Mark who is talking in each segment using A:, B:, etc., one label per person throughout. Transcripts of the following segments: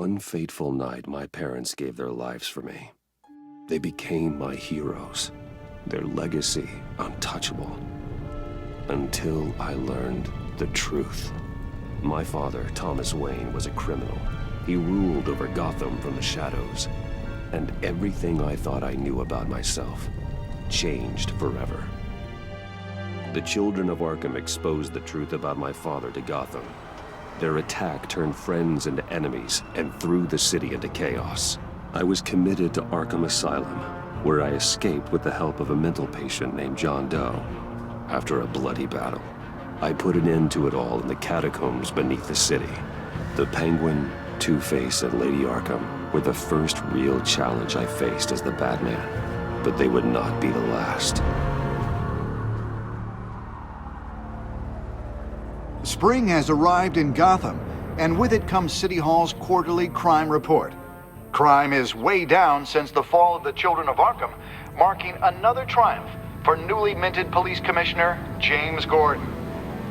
A: one fateful night, my parents gave their lives for me. They became my heroes, their legacy untouchable. Until I learned the truth. My father, Thomas Wayne, was a criminal. He ruled over Gotham from the shadows. And everything I thought I knew about myself changed forever. The children of Arkham exposed the truth about my father to Gotham. Their attack turned friends into enemies and threw the city into chaos. I was committed to Arkham Asylum, where I escaped with the help of a mental patient named John Doe. After a bloody battle, I put an end to it all in the catacombs beneath the city. The Penguin, Two-Face, and Lady Arkham were the first real challenge I faced as the Batman, but they would not be the last.
B: Spring has arrived in Gotham, and with it comes City Hall's quarterly crime report. Crime is way down since the fall of the Children of Arkham, marking another triumph for newly minted Police Commissioner James Gordon.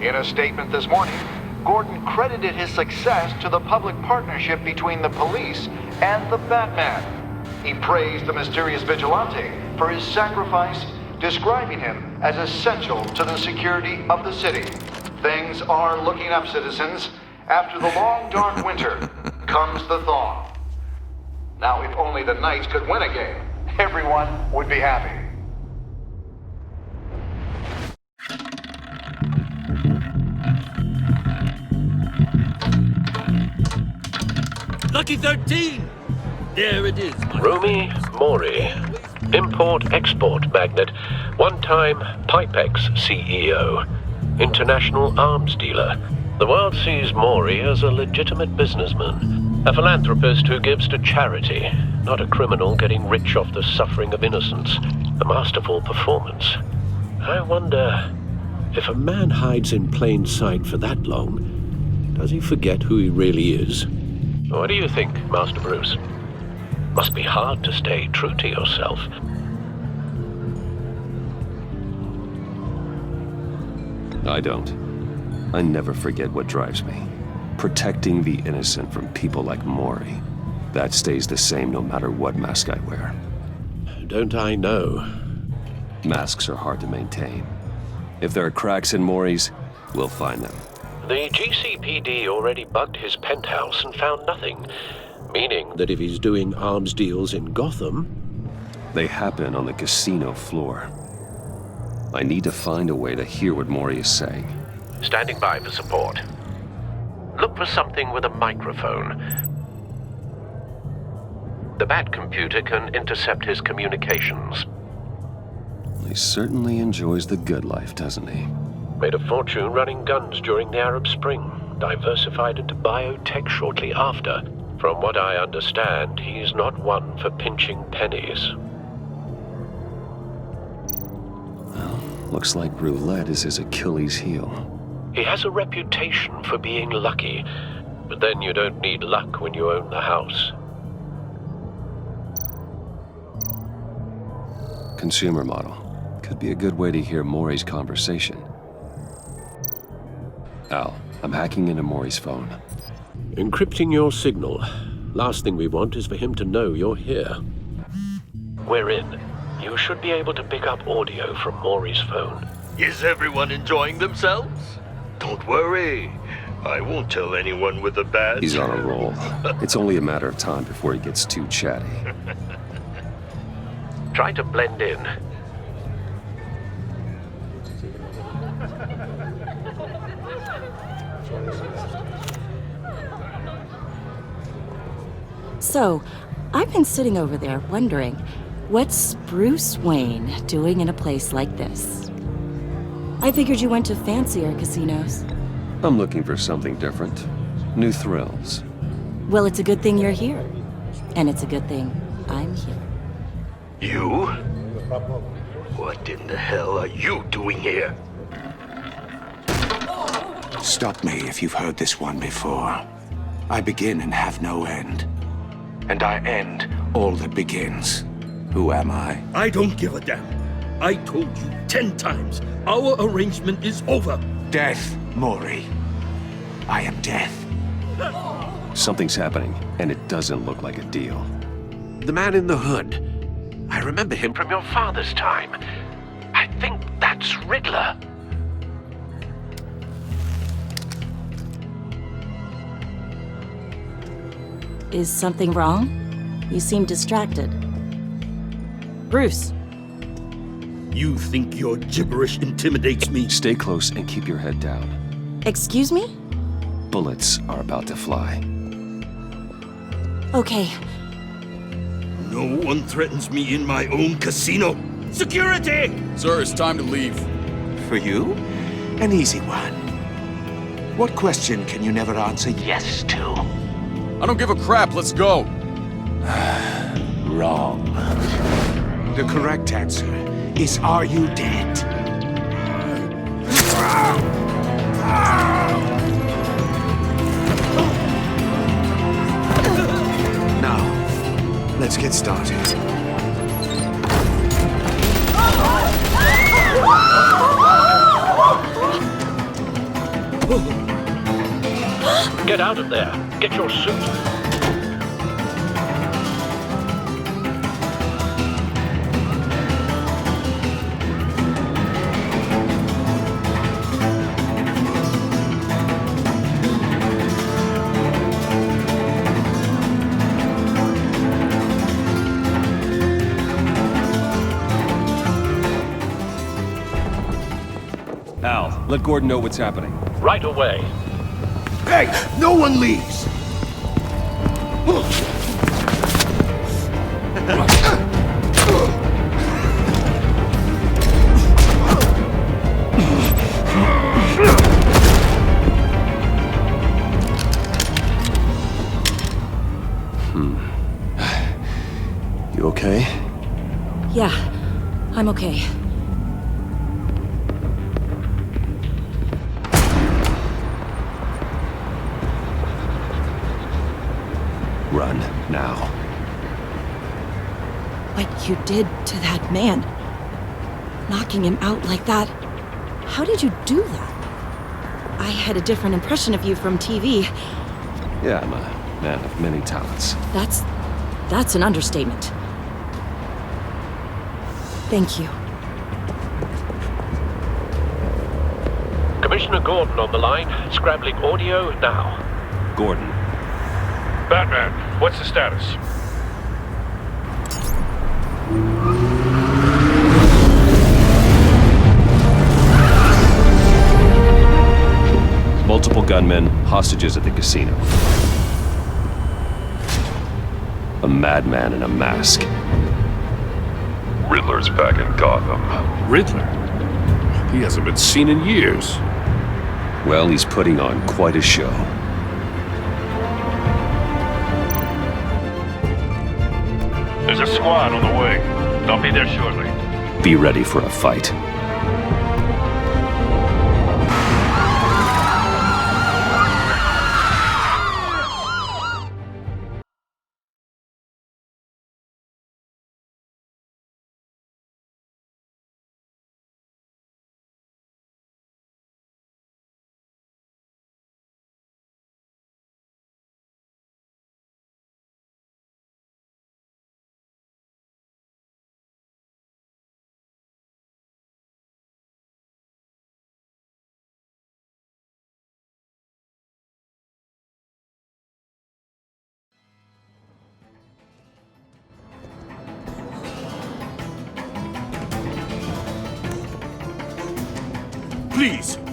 B: In a statement this morning, Gordon credited his success to the public partnership between the police and the Batman. He praised the mysterious vigilante for his sacrifice, describing him as essential to the security of the city. Things are looking up, citizens. After the long, dark winter comes the thaw. Now, if only the Knights could win a game, everyone would be happy.
C: Lucky 13! There it is.
D: Rumi Mori, import-export magnate, one-time Pipex CEO, international arms dealer. The world sees Mori as a legitimate businessman, a philanthropist who gives to charity, not a criminal getting rich off the suffering of innocence. A masterful performance. I wonder, if a man hides in plain sight for that long, does he forget who he really is? What do you think, Master Bruce? Must be hard to stay true to yourself.
A: I don't. I never forget what drives me. Protecting the innocent from people like Mori. That stays the same no matter what mask I wear.
D: Don't I know?
A: Masks are hard to maintain. If there are cracks in Mori's, we'll find them.
D: The GCPD already bugged his penthouse and found nothing, meaning that if he's doing arms deals in Gotham...
A: They happen on the casino floor. I need to find a way to hear what Mori is saying.
D: Standing by for support. Look for something with a microphone. The Bat computer can intercept his communications.
A: He certainly enjoys the good life, doesn't he?
D: Made a fortune running guns during the Arab Spring. Diversified into biotech shortly after. From what I understand, he's not one for pinching pennies.
A: Well, looks like roulette is his Achilles heel.
D: He has a reputation for being lucky, but then you don't need luck when you own the house.
A: Consumer model. Could be a good way to hear Mori's conversation. Al, I'm hacking into Mori's phone.
D: Encrypting your signal. Last thing we want is for him to know you're here. We're in. You should be able to pick up audio from Mori's phone.
C: Is everyone enjoying themselves? Don't worry. I won't tell anyone with a badge.
A: He's on a roll. It's only a matter of time before he gets too chatty.
D: Try to blend in.
E: So, I've been sitting over there wondering, what's Bruce Wayne doing in a place like this? I figured you went to fancier casinos.
A: I'm looking for something different. New thrills.
E: Well, it's a good thing you're here. And it's a good thing I'm here.
C: You? What in the hell are you doing here?
B: Stop me if you've heard this one before. I begin and have no end. And I end all that begins. Who am I?
C: I don't give a damn. I told you 10 times. Our arrangement is over.
B: Death, Mori. I am death.
A: Something's happening, and it doesn't look like a deal.
D: The man in the hood. I remember him from your father's time. I think that's Riddler.
E: Is something wrong? You seem distracted. Bruce,
F: You think your gibberish intimidates me?
A: Stay close and keep your head down.
E: excuse me?
A: Bullets are about to fly.
E: Okay,
F: No one threatens me in my own casino. Security!
G: Sir, it's time to leave.
H: For you? An easy one. What question can you never answer yes to?
G: I don't give a crap, let's go.
H: Wrong. The correct answer is, are you dead? Now, let's get started.
D: Get out of there. Get your suit.
A: Al, let Gordon know what's happening.
D: Right away.
H: Hey, no one leaves!
A: You okay?
E: yeah, I'm okay.
A: Run, now.
E: What you did to that man, knocking him out like that, how did you do that? I had a different impression of you from TV.
A: Yeah, I'm a man of many talents.
E: That's an understatement. Thank you.
D: Commissioner Gordon on the line. Scrambling audio now.
A: Gordon,
C: Batman, what's the status?
A: multiple gunmen, hostages at the casino. A madman in a mask.
I: Riddler's back in Gotham.
C: Riddler? He hasn't been seen in years.
A: Well, he's putting on quite a show.
C: There's a squad on the way. They'll be there shortly.
A: Be ready for a fight.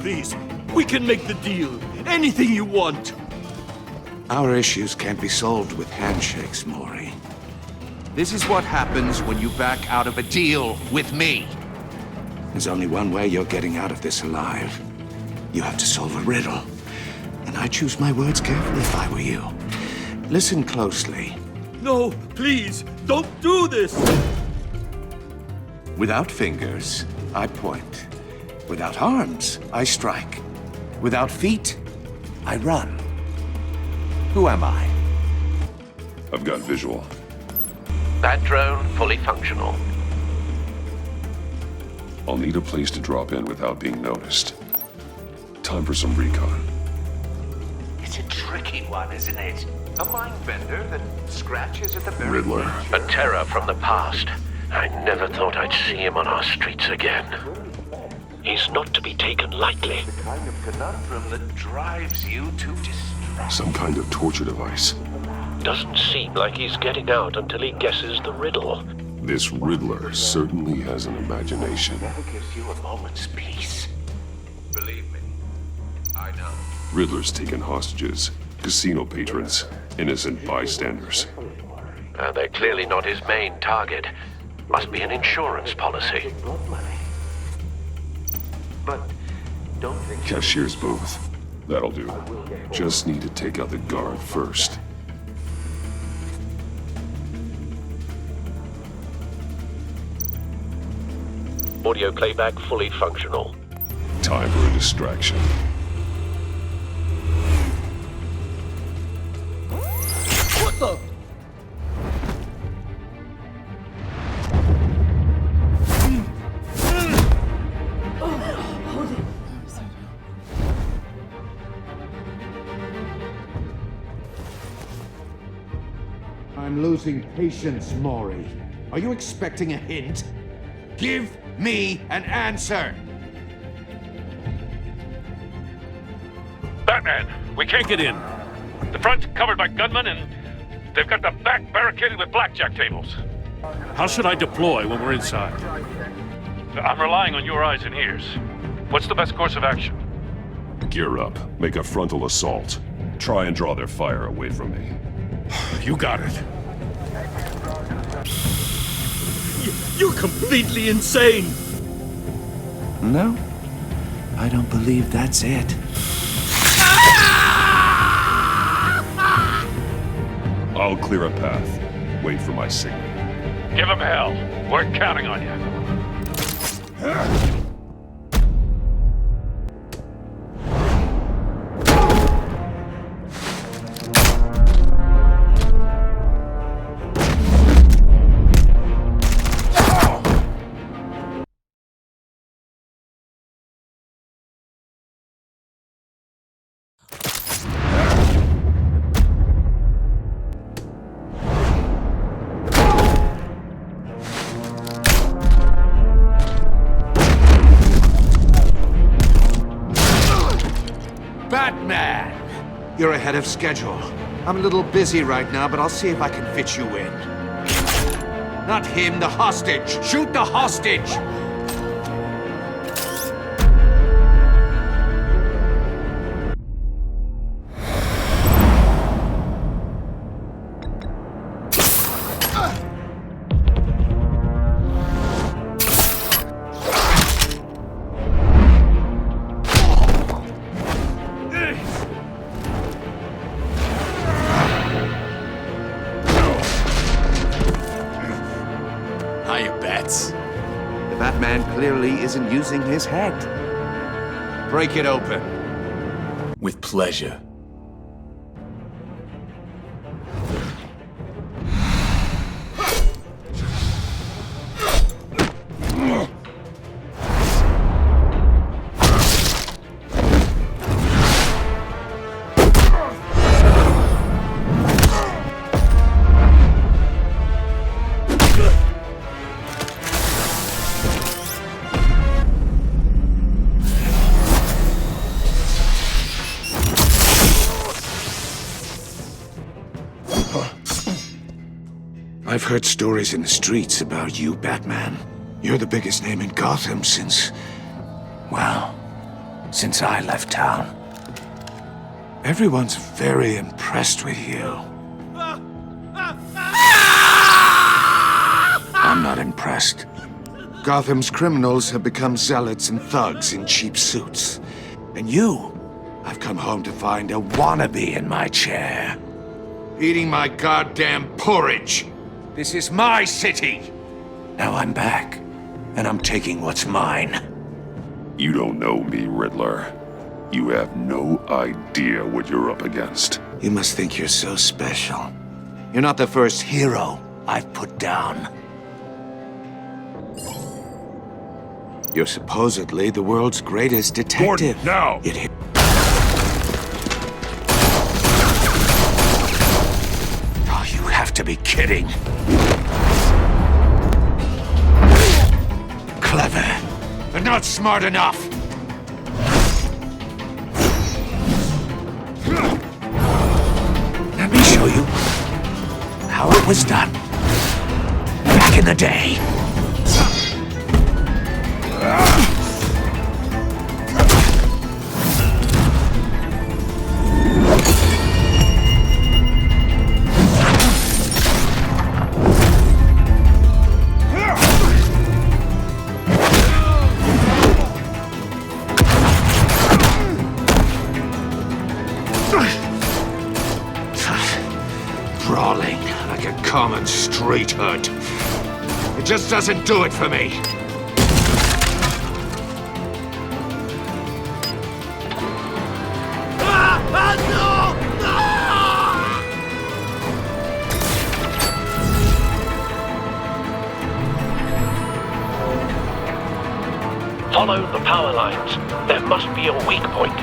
F: Please, we can make the deal. Anything you want.
H: Our issues can't be solved with handshakes, Maury. This is what happens when you back out of a deal with me. There's only one way you're getting out of this alive. You have to solve a riddle. And I choose my words carefully if I were you. Listen closely.
F: No, please, don't do this.
H: Without fingers, I point. Without arms, I strike. Without feet, I run. Who am I?
I: I've got visual.
D: That drone fully functional.
I: I'll need a place to drop in without being noticed. Time for some recon.
H: It's a tricky one, isn't it? A mind bender that scratches at the very
I: Riddler.
H: edge.
D: A terror from the past. I never thought I'd see him on our streets again. He's not to be taken lightly.
H: The kind of conundrum that drives you to distraction.
I: Some kind of torture device.
D: Doesn't seem like he's getting out until he guesses the riddle.
I: This Riddler certainly has an imagination.
H: Never gives you a moment's peace. Believe me, I know.
I: Riddler's taken hostages, casino patrons, innocent bystanders.
D: They're clearly not his main target. Must be an insurance policy.
H: Blood money. But don't think
I: Cashier's booth. That'll do. Just need to take out the guard first.
D: Audio playback fully functional.
I: Time for a distraction.
F: What the?
H: I'm losing patience, Maury. Are you expecting a hint? Give me an answer!
J: Batman, we can't get in. The front's covered by gunmen, and they've got the back barricaded with blackjack tables. How should I deploy when we're inside? I'm relying on your eyes and ears. What's the best course of action?
I: Gear up. Make a frontal assault. Try and draw their fire away from me.
J: You got it. You're completely insane!
H: No, I don't believe that's it.
I: I'll clear a path. Wait for my signal.
J: Give him hell. We're counting on you.
H: Batman! You're ahead of schedule. I'm a little busy right now, but I'll see if I can fit you in. Not him, the hostage! Shoot the hostage! The Batman clearly isn't using his head. Break it open.
F: With pleasure.
H: I've heard stories in the streets about you, Batman. You're the biggest name in Gotham since... well, since I left town. Everyone's very impressed with you. I'm not impressed. Gotham's criminals have become zealots and thugs in cheap suits. And you, I've come home to find a wannabe in my chair. Eating my goddamn porridge. This is my city! Now I'm back, and I'm taking what's mine.
I: You don't know me, Riddler. You have no idea what you're up against.
H: You must think you're so special. You're not the first hero I've put down. You're supposedly the world's greatest detective.
I: Gordon, now!
H: It hit. kidding. Clever, but not smart enough. Let me show you how it was done back in the day. Brawling like a common street hood. It just doesn't do it for me.
D: Follow the power lines. There must be a weak point.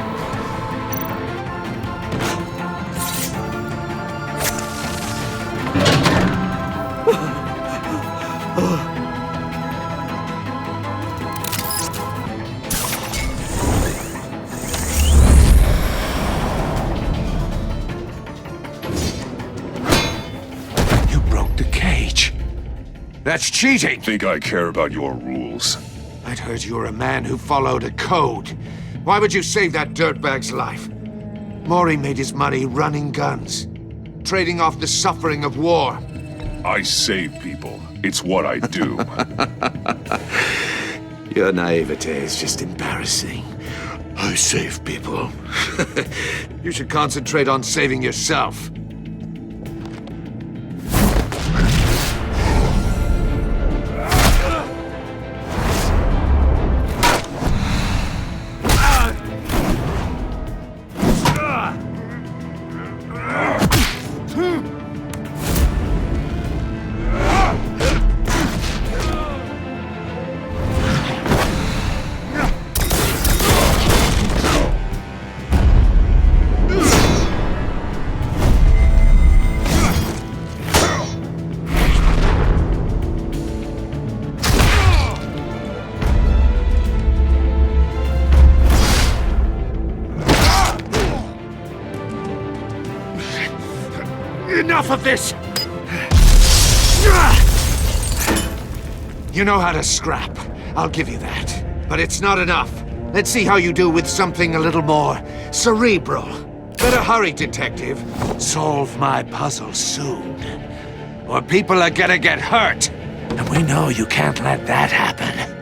H: You broke the cage. That's cheating.
I: Think I care about your rules?
H: I'd heard you were a man who followed a code. Why would you save that dirtbag's life? Mori made his money running guns, trading off the suffering of war.
I: I save people. It's what I do.
H: Your naivete is just embarrassing. I save people. You should concentrate on saving yourself. Enough of this! You know how to scrap. I'll give you that. But it's not enough. Let's see how you do with something a little more cerebral. Better hurry, detective. Solve my puzzle soon. Or people are gonna get hurt. And we know you can't let that happen.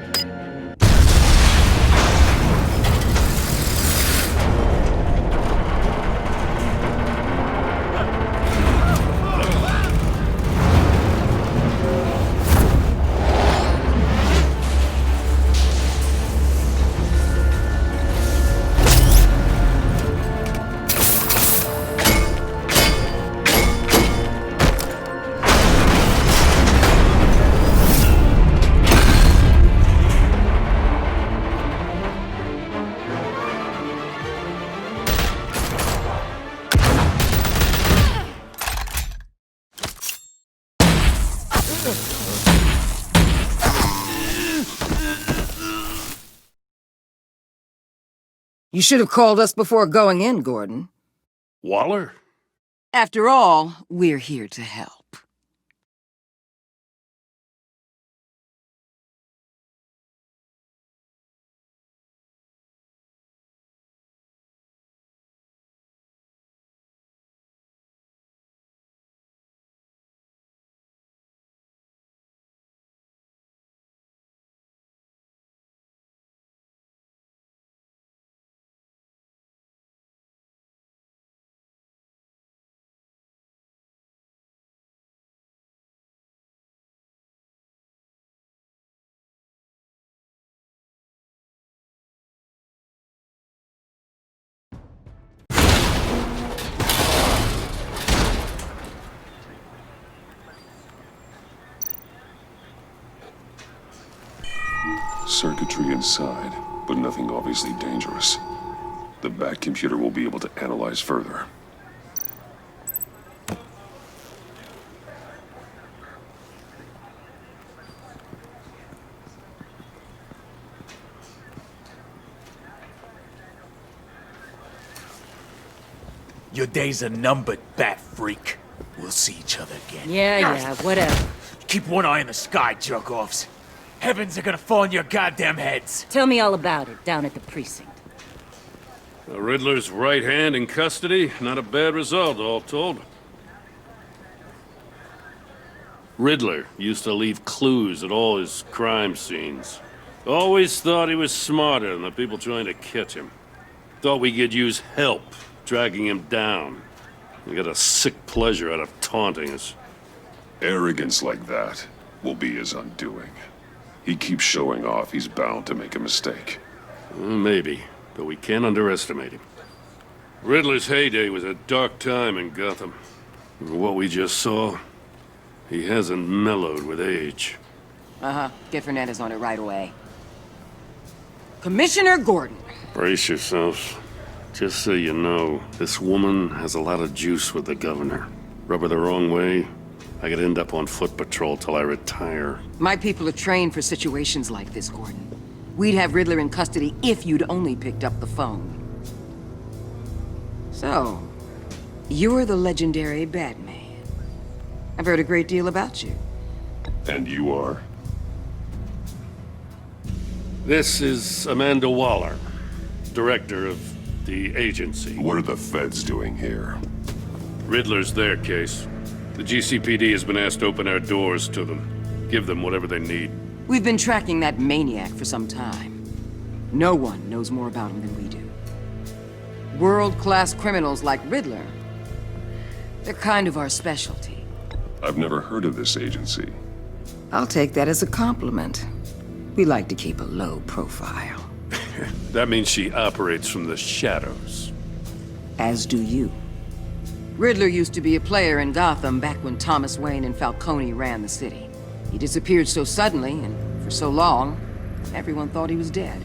K: You should have called us before going in, Gordon.
J: Waller?
K: After all, we're here to help.
I: Circuitry inside, but nothing obviously dangerous. The Bat computer will be able to analyze further.
L: Your days are numbered, bat freak. We'll see each other again.
E: Yeah, whatever.
L: Keep one eye in the sky, jerk-offs. Heavens are gonna fall on your goddamn heads.
E: Tell me all about it down at the precinct.
J: The Riddler's right hand in custody. Not a bad result, all told. Riddler used to leave clues at all his crime scenes. Always thought he was smarter than the people trying to catch him. Thought we could use help dragging him down. He got a sick pleasure out of taunting us.
I: Arrogance like that will be his undoing. He keeps showing off, he's bound to make a mistake.
J: Maybe, but we can't underestimate him. Riddler's heyday was a dark time in Gotham. From what we just saw, he hasn't mellowed with age.
K: Get Fernandez on it right away. Commissioner Gordon.
J: Brace yourselves. Just so you know, this woman has a lot of juice with the governor. Rub her the wrong way, I could end up on foot patrol till I retire.
K: My people are trained for situations like this, Gordon. We'd have Riddler in custody if you'd only picked up the phone. So, you're the legendary Batman. I've heard a great deal about you.
I: And you are?
J: This is Amanda Waller, director of the agency.
I: What are the feds doing here?
J: Riddler's their case. The GCPD has been asked to open our doors to them. Give them whatever they need.
K: We've been tracking that maniac for some time. No one knows more about him than we do. World-class criminals like Riddler, they're kind of our specialty.
I: I've never heard of this agency.
K: I'll take that as a compliment. We like to keep a low profile.
J: That means she operates from the shadows.
K: As do you. Riddler used to be a player in Gotham back when Thomas Wayne and Falcone ran the city. He disappeared so suddenly and for so long, everyone thought he was dead.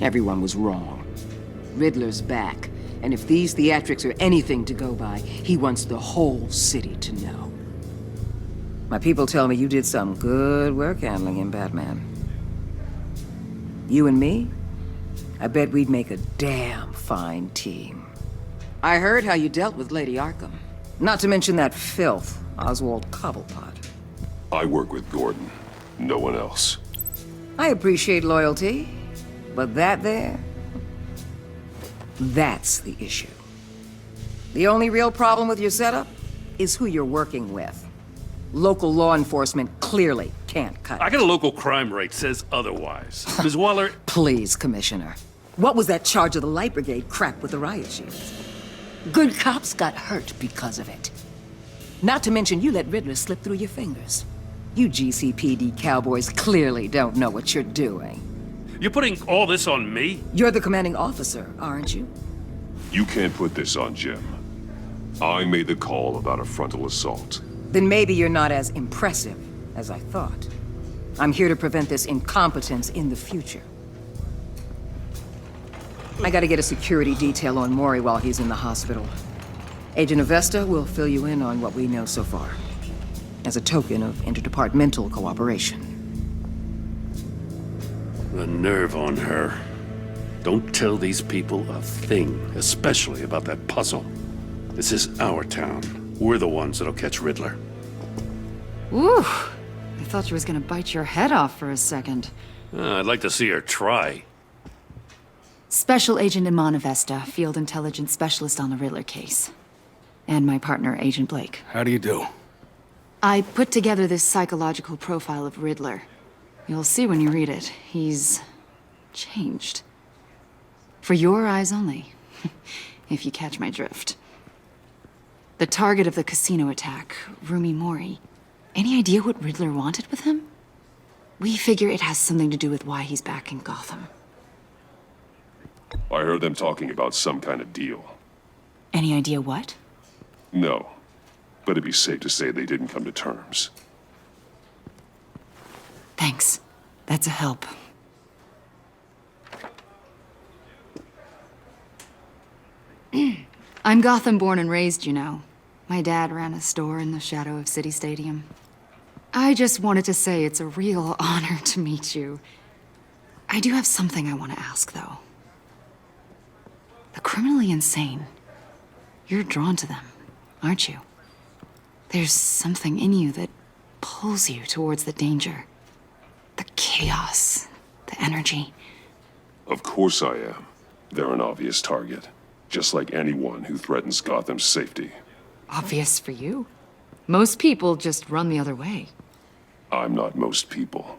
K: Everyone was wrong. Riddler's back, and if these theatrics are anything to go by, he wants the whole city to know. My people tell me you did some good work handling him, Batman. You and me? I bet we'd make a damn fine team. I heard how you dealt with Lady Arkham. Not to mention that filth, Oswald Cobblepot.
I: I work with Gordon, no one else.
K: I appreciate loyalty, but that there, that's the issue. The only real problem with your setup is who you're working with. Local law enforcement clearly can't cut it.
J: I got a local crime rate says otherwise. Ms. Waller...
K: Please, Commissioner. What was that charge of the Light Brigade crap with the riot shields? Good cops got hurt because of it. Not to mention you let Riddler slip through your fingers. You GCPD cowboys clearly don't know what you're doing.
J: You're putting all this on me?
K: You're the commanding officer, aren't you?
I: You can't put this on Jim. I made the call about a frontal assault.
K: Then maybe you're not as impressive as I thought. I'm here to prevent this incompetence in the future. I gotta get a security detail on Maury while he's in the hospital. Agent Avesta will fill you in on what we know so far, as a token of interdepartmental cooperation.
J: The nerve on her. Don't tell these people a thing, especially about that puzzle. This is our town. We're the ones that'll catch Riddler.
M: Ooh, I thought you was gonna bite your head off for a second.
J: I'd like to see her try.
M: Special Agent Iman Avesta, Field Intelligence Specialist on the Riddler case. And my partner, Agent Blake.
G: How do you do?
M: I put together this psychological profile of Riddler. You'll see when you read it. He's changed. For your eyes only, if you catch my drift. The target of the casino attack, Rumi Mori. Any idea what Riddler wanted with him? We figure it has something to do with why he's back in Gotham.
I: I heard them talking about some kind of deal.
M: Any idea what?
I: No, but it'd be safe to say they didn't come to terms.
M: Thanks. That's a help. I'm Gotham born and raised, you know. My dad ran a store in the shadow of City Stadium. I just wanted to say it's a real honor to meet you. I do have something I want to ask, though. The criminally insane, You're drawn to them, aren't you? There's something in you that pulls you towards the danger. The chaos, the energy.
I: Of course I am. They're an obvious target, just like anyone who threatens Gotham's safety.
M: Obvious for you. Most people just run the other way.
I: I'm not most people.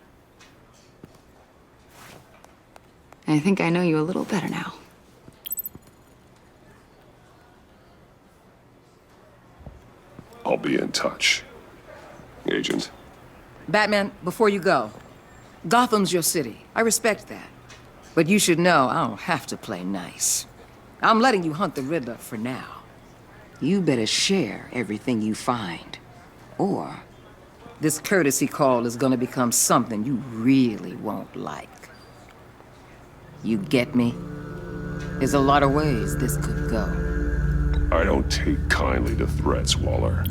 M: I think I know you a little better now.
I: I'll be in touch. Agent.
K: Batman, before you go, Gotham's your city. I respect that. But you should know I don't have to play nice. I'm letting you hunt the Riddler for now. You better share everything you find. Or this courtesy call is gonna become something you really won't like. You get me? There's a lot of ways this could go.
I: I don't take kindly to threats, Waller.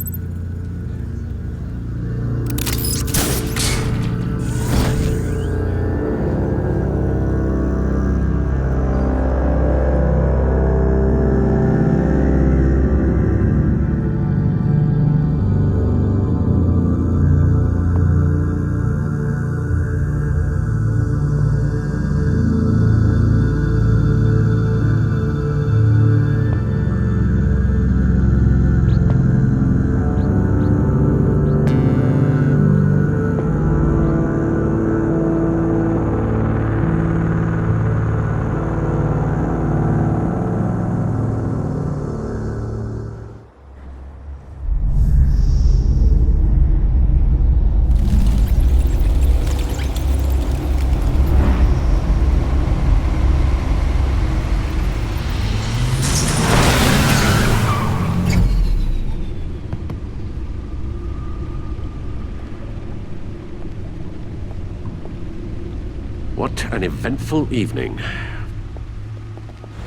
D: What an eventful evening.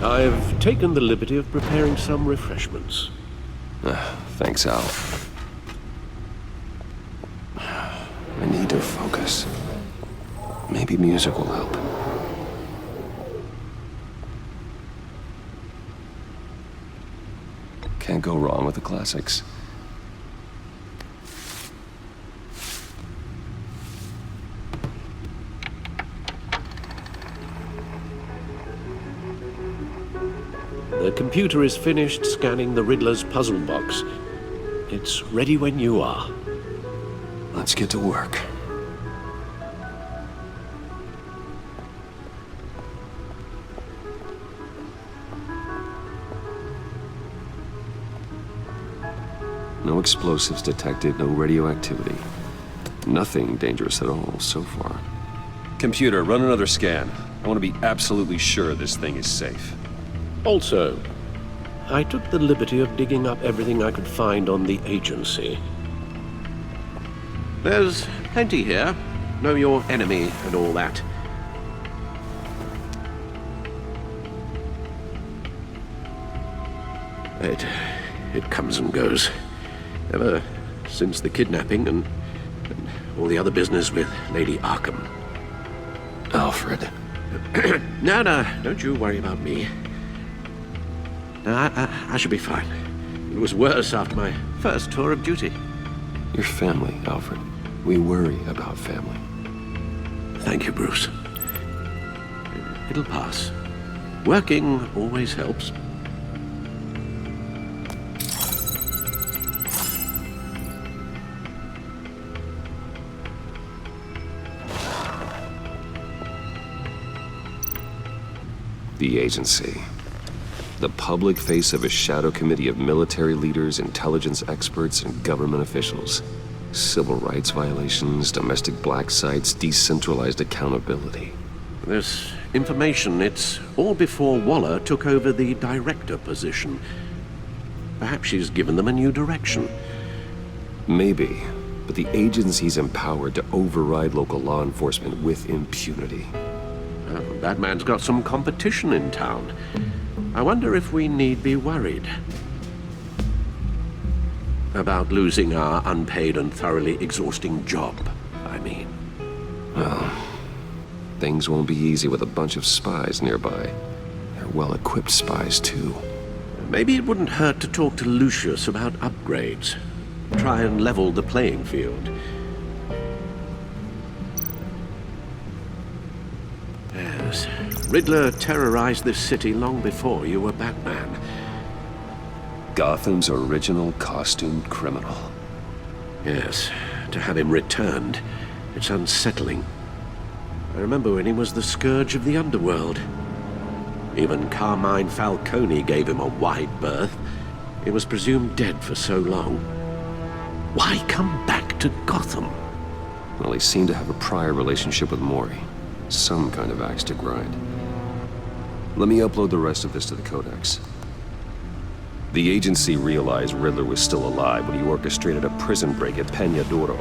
D: I've taken the liberty of preparing some refreshments.
A: Thanks, Al. I need to focus. Maybe music will help. Can't go wrong with the classics.
D: The computer is finished scanning the Riddler's puzzle box. It's ready when you are.
A: Let's get to work. No explosives detected, no radioactivity. Nothing dangerous at all so far. Computer, run another scan. I want to be absolutely sure this thing is safe.
D: Also, I took the liberty of digging up everything I could find on the agency. There's plenty here. Know your enemy and all that. It comes and goes. Ever since the kidnapping and all the other business with Lady Arkham.
A: Alfred.
D: No, don't you worry about me. No, I should be fine. It was worse after my first tour of duty.
A: Your family, Alfred. We worry about family.
D: Thank you, Bruce. It'll pass. Working always helps.
A: The agency. The public face of a shadow committee of military leaders, intelligence experts, and government officials. Civil rights violations, domestic black sites, decentralized accountability.
D: This information, it's all before Waller took over the director position. Perhaps she's given them a new direction.
A: Maybe, but the agency's empowered to override local law enforcement with impunity.
D: Batman's got some competition in town. I wonder if we need be worried about losing our unpaid and thoroughly exhausting job, I mean.
A: Well, things won't be easy with a bunch of spies nearby. They're well-equipped spies, too.
D: Maybe it wouldn't hurt to talk to Lucius about upgrades. Try and level the playing field. Yes, Riddler terrorized this city long before you were Batman.
A: Gotham's original costumed criminal.
D: Yes, to have him returned, it's unsettling. I remember when he was the scourge of the underworld. Even Carmine Falcone gave him a wide berth. He was presumed dead for so long. Why come back to Gotham?
A: Well, he seemed to have a prior relationship with Mori. Some kind of axe to grind. Let me upload the rest of this to the Codex. The agency realized Riddler was still alive when he orchestrated a prison break at Peñadoro.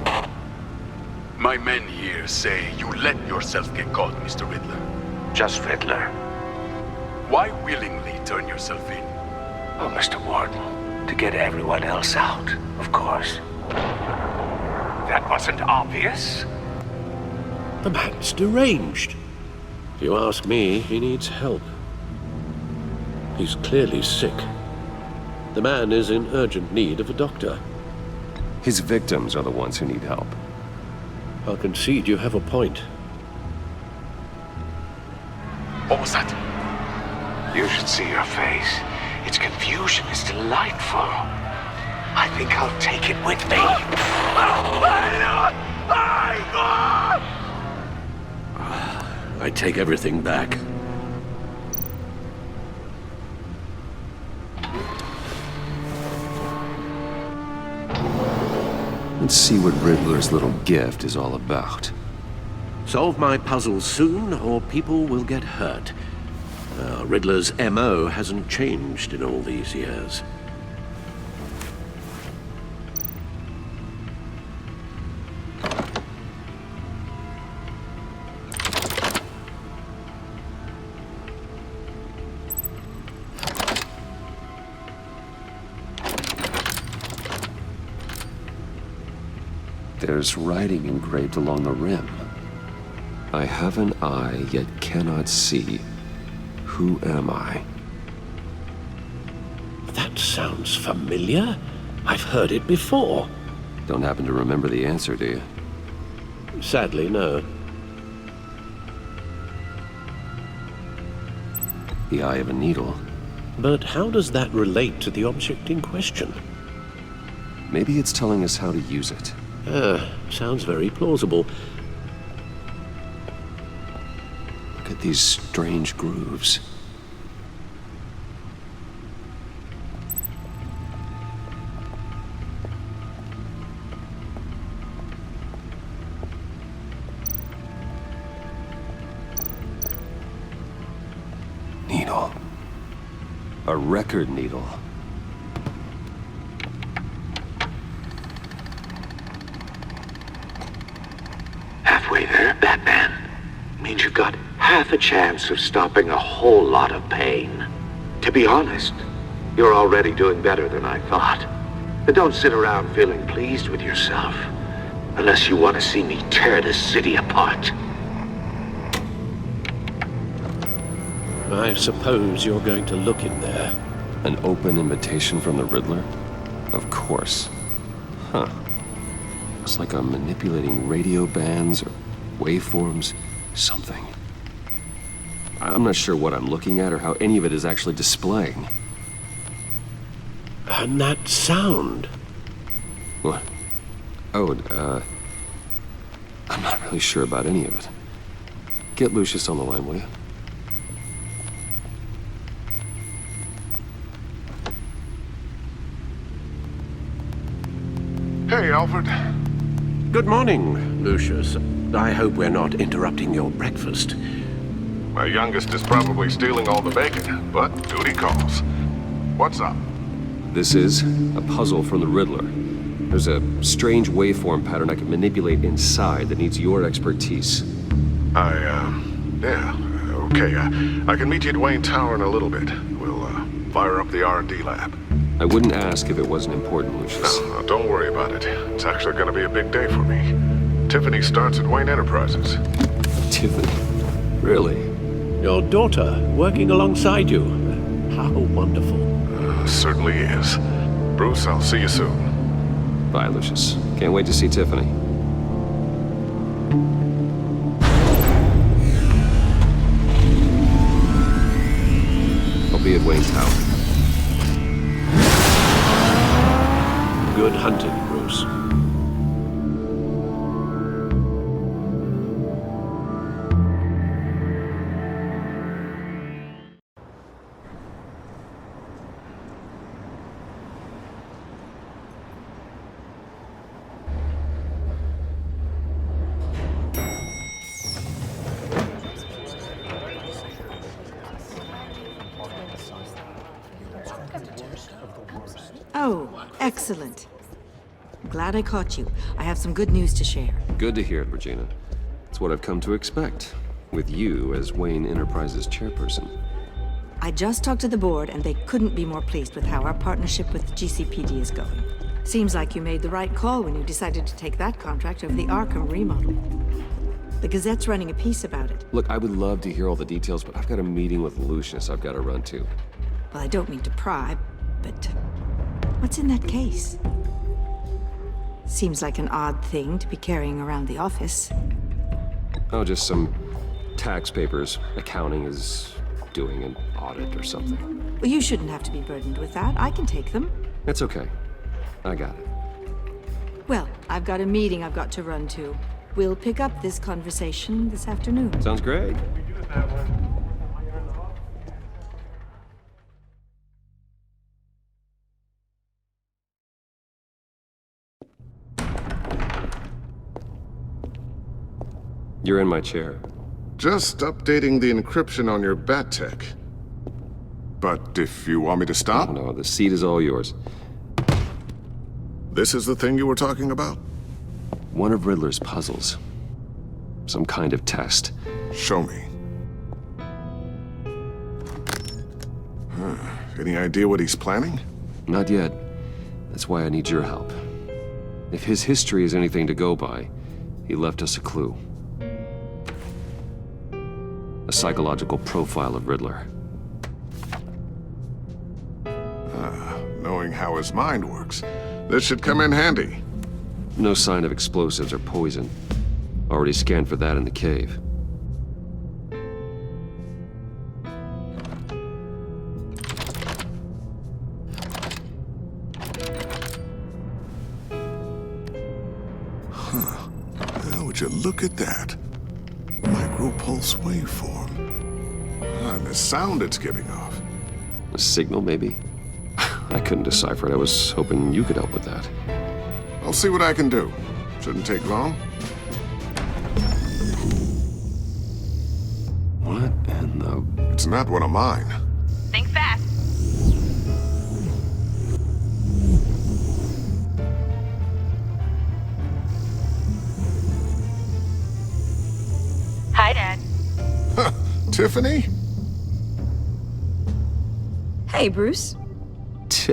I: My men here say you let yourself get caught, Mr. Riddler.
N: Just Riddler.
I: Why willingly turn yourself in?
N: Oh, Mr. Warden, to get everyone else out, of course. That wasn't obvious.
D: The man's deranged. If you ask me, he needs help. He's clearly sick. The man is in urgent need of a doctor.
A: His victims are the ones who need help.
D: I'll concede you have a point.
I: What was that?
N: You should see your face. Its confusion is delightful. I think I'll take it with me.
D: I take everything back.
A: Let's see what Riddler's little gift is all about.
D: Solve my puzzles soon, or people will get hurt. Riddler's MO hasn't changed in all these years.
A: There's writing engraved along the rim. I have an eye, yet cannot see. Who am I?
D: That sounds familiar. I've heard it before.
A: Don't happen to remember the answer, do you?
D: Sadly, no.
A: The eye of a needle.
D: But how does that relate to the object in question?
A: Maybe it's telling us how to use it.
D: Sounds very plausible.
A: Look at these strange grooves. Needle. A record needle.
N: Halfway there, Batman. Means you've got half a chance of stopping a whole lot of pain. To be honest, you're already doing better than I thought. But don't sit around feeling pleased with yourself. Unless you want to see me tear this city apart.
D: I suppose you're going to look in there.
A: An open invitation from the Riddler? Of course. Huh. Looks like I'm manipulating radio bands or waveforms, something. I'm not sure what I'm looking at or how any of it is actually displaying.
D: And that sound?
A: What? Oh, I'm not really sure about any of it. Get Lucius on the line, will you?
I: Hey, Alfred.
D: Good morning, Lucius. I hope we're not interrupting your breakfast.
I: My youngest is probably stealing all the bacon, but duty calls. What's up?
A: This is a puzzle from the Riddler. There's a strange waveform pattern I can manipulate inside that needs your expertise.
I: Yeah, okay. I can meet you at Wayne Tower in a little bit. We'll, fire up the R&D lab.
A: I wouldn't ask if it wasn't important, Lucius.
I: No, don't worry about it. It's actually gonna be a big day for me. Tiffany starts at Wayne Enterprises.
A: Tiffany? Really?
D: Your daughter, working alongside you. How wonderful.
I: certainly is. Bruce, I'll see you soon.
A: Bye, Lucius. Can't wait to see Tiffany. I'll be at Wayne Tower.
D: Good hunting, Bruce.
O: Oh, excellent. I'm glad I caught you. I have some good news to share.
A: Good to hear it, Regina. It's what I've come to expect, with you as Wayne Enterprises chairperson.
O: I just talked to the board, and they couldn't be more pleased with how our partnership with GCPD is going. Seems like you made the right call when you decided to take that contract over the Arkham remodel. The Gazette's running a piece about it.
A: Look, I would love to hear all the details, but I've got a meeting with Lucius I've got to run to.
O: Well, I don't mean to pry, but what's in that case? Seems like an odd thing to be carrying around the office.
A: Oh, just some tax papers. Accounting is doing an audit or something.
O: Well, you shouldn't have to be burdened with that. I can take them.
A: It's okay. I got it.
O: Well, I've got a meeting I've got to run to. We'll pick up this conversation this afternoon.
A: Sounds great. You're in my chair.
I: Just updating the encryption on your bat tech. But if you want me to stop?
A: No, the seat is all yours.
I: This is the thing you were talking about?
A: One of Riddler's puzzles. Some kind of test.
I: Show me. Any idea what he's planning?
A: Not yet. That's why I need your help. If his history is anything to go by, he left us a clue. A psychological profile of Riddler.
I: Knowing how his mind works, this should come in handy.
A: No sign of explosives or poison. Already scanned for that in the cave.
I: Now, would you look at that? Micropulse waveform. And the sound it's giving off.
A: A signal, maybe? I couldn't decipher it. I was hoping you could help with that.
I: I'll see what I can do. Shouldn't take long.
A: What in the...
I: It's not one of mine.
P: Think fast. Hi, Dad.
I: Huh, Tiffany?
E: Hey, Bruce.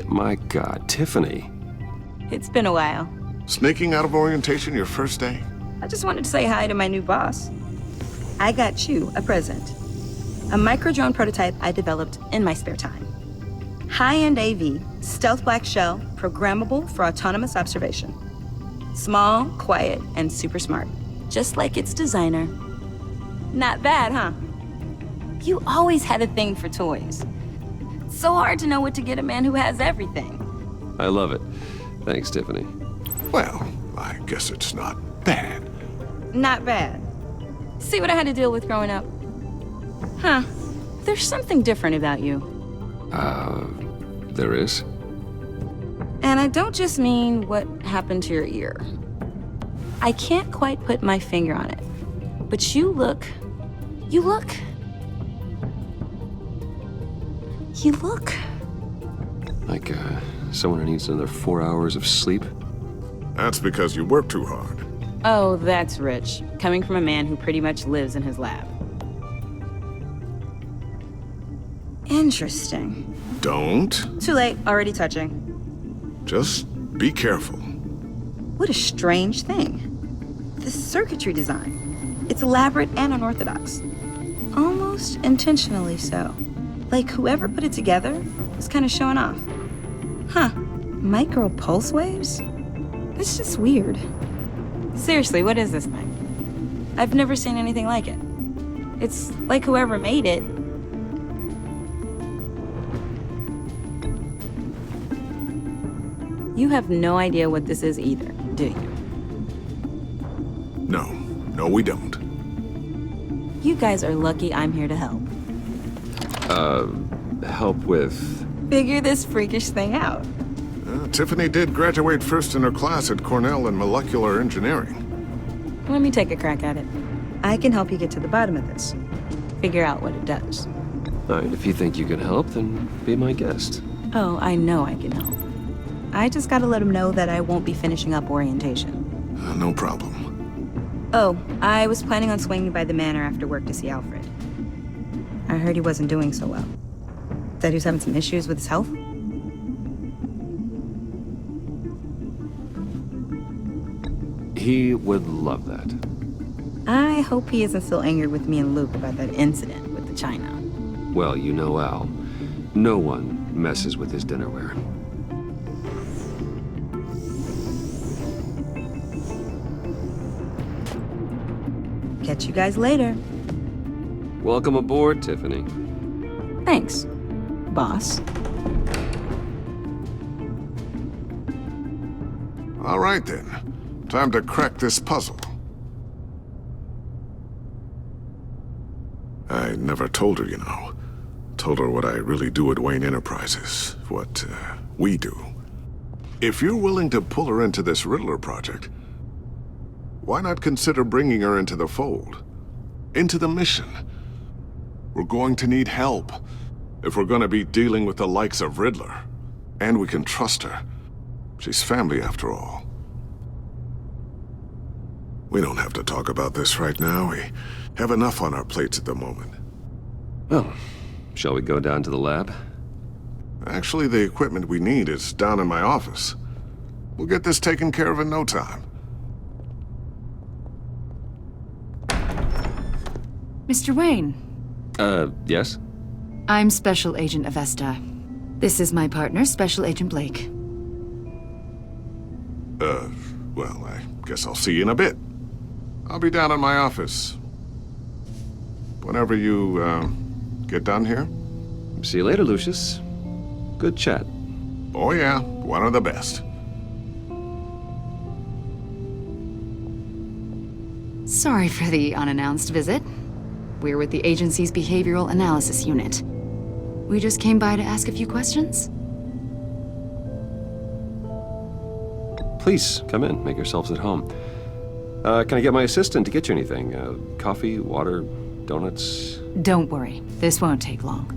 A: My God, Tiffany.
E: It's been a while.
I: Sneaking out of orientation your first day?
E: I just wanted to say hi to my new boss. I got you a present. A micro-drone prototype I developed in my spare time. High-end AV, stealth black shell, programmable for autonomous observation. Small, quiet, and super smart. Just like its designer. Not bad, huh? You always had a thing for toys. So hard to know what to get a man who has everything.
A: I love it. Thanks, Tiffany.
I: Well, I guess it's not bad.
E: Not bad. See what I had to deal with growing up? Huh. There's something different about you.
A: There is?
E: And I don't just mean what happened to your ear. I can't quite put my finger on it. But you look...
A: Like, someone who needs another 4 hours of sleep?
I: That's because you work too hard.
E: Oh, that's rich. Coming from a man who pretty much lives in his lab. Interesting.
I: Don't.
E: Too late. Already touching.
I: Just be careful.
E: What a strange thing. The circuitry design. It's elaborate and unorthodox. Almost intentionally so. Like whoever put it together was kind of showing off. Huh. Micro pulse waves? That's just weird. Seriously, what is this thing? I've never seen anything like it. It's like whoever made it. You have no idea what this is either, do you?
I: No, we don't.
E: You guys are lucky I'm here to help.
A: Help with...
E: Figure this freakish thing out.
I: Tiffany did graduate first in her class at Cornell in molecular engineering.
E: Let me take a crack at it. I can help you get to the bottom of this. Figure out what it does.
A: All right, if you think you can help, then be my guest.
E: Oh, I know I can help. I just gotta let him know that I won't be finishing up orientation.
I: No problem.
E: Oh, I was planning on swinging by the manor after work to see Alfred. I heard he wasn't doing so well. Said he was having some issues with his health.
A: He would love that.
E: I hope he isn't still angered with me and Luke about that incident with the china.
A: Well, you know Al. No one messes with his dinnerware.
E: Catch you guys later.
A: Welcome aboard, Tiffany.
E: Thanks, boss.
I: All right then. Time to crack this puzzle. I never told her, you know. Told her what I really do at Wayne Enterprises. What, we do. If you're willing to pull her into this Riddler project, why not consider bringing her into the fold? Into the mission? We're going to need help if we're going to be dealing with the likes of Riddler. And we can trust her. She's family after all. We don't have to talk about this right now. We have enough on our plates at the moment.
A: Well, shall we go down to the lab?
I: Actually, the equipment we need is down in my office. We'll get this taken care of in no time.
M: Mr. Wayne.
A: Yes?
M: I'm Special Agent Avesta. This is my partner, Special Agent Blake.
I: Well, I guess I'll see you in a bit. I'll be down in my office. Whenever you, get done here.
A: See you later, Lucius. Good chat.
I: Oh yeah, one of the best.
M: Sorry for the unannounced visit. We're with the agency's Behavioral Analysis Unit. We just came by to ask a few questions.
A: Please, come in. Make yourselves at home. Can I get my assistant to get you anything? Coffee, water, donuts?
M: Don't worry, this won't take long.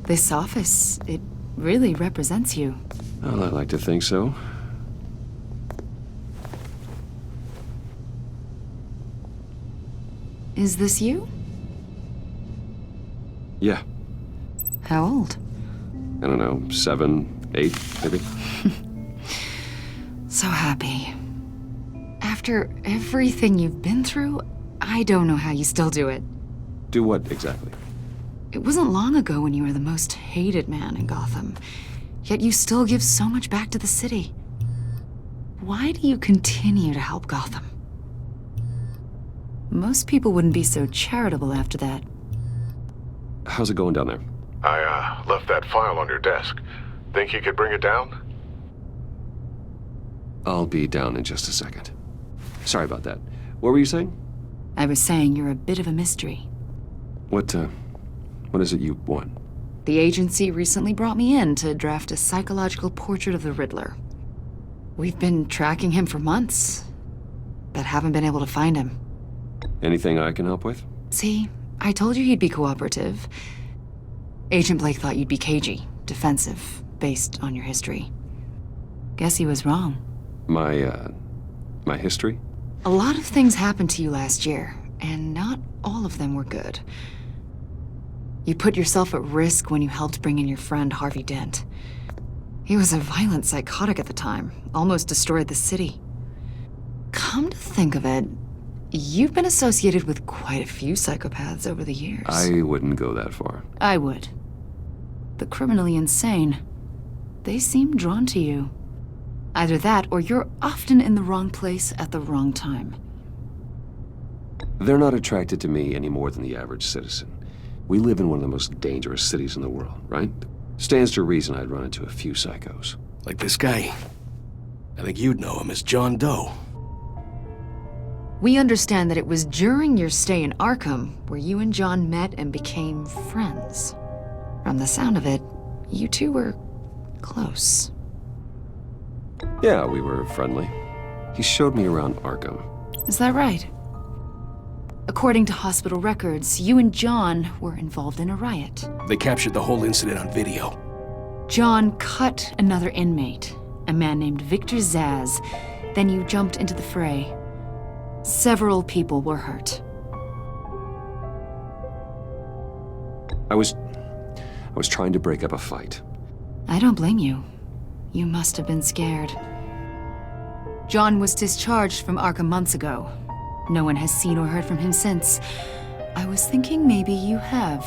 M: This office, it really represents you.
A: Well, I like to think so.
M: Is this you?
A: Yeah.
M: How old?
A: I don't know, 7, 8, maybe?
M: So happy. After everything you've been through, I don't know how you still do it.
A: Do what exactly?
M: It wasn't long ago when you were the most hated man in Gotham, yet you still give so much back to the city. Why do you continue to help Gotham? Most people wouldn't be so charitable after that.
A: How's it going down there?
I: I, left that file on your desk. Think you could bring it down?
A: I'll be down in just a second. Sorry about that. What were you saying?
M: I was saying you're a bit of a mystery.
A: What is it you want?
M: The agency recently brought me in to draft a psychological portrait of the Riddler. We've been tracking him for months, but haven't been able to find him.
A: Anything I can help with?
M: See, I told you he'd be cooperative. Agent Blake thought you'd be cagey, defensive, based on your history. Guess he was wrong.
A: My history?
M: A lot of things happened to you last year, and not all of them were good. You put yourself at risk when you helped bring in your friend Harvey Dent. He was a violent psychotic at the time, almost destroyed the city. Come to think of it, you've been associated with quite a few psychopaths over the years.
A: I wouldn't go that far.
M: I would. The criminally insane. They seem drawn to you. Either that, or you're often in the wrong place at the wrong time.
A: They're not attracted to me any more than the average citizen. We live in one of the most dangerous cities in the world, right? Stands to reason I'd run into a few psychos.
P: Like this guy. I think you'd know him as John Doe.
M: We understand that it was during your stay in Arkham where you and John met and became friends. From the sound of it, you two were close.
A: Yeah, we were friendly. He showed me around Arkham.
M: Is that right? According to hospital records, you and John were involved in a riot.
P: They captured the whole incident on video.
M: John cut another inmate, a man named Victor Zaz. Then you jumped into the fray. Several people were hurt.
A: I was trying to break up a fight.
M: I don't blame you. You must have been scared. John was discharged from Arkham months ago. No one has seen or heard from him since. I was thinking maybe you have.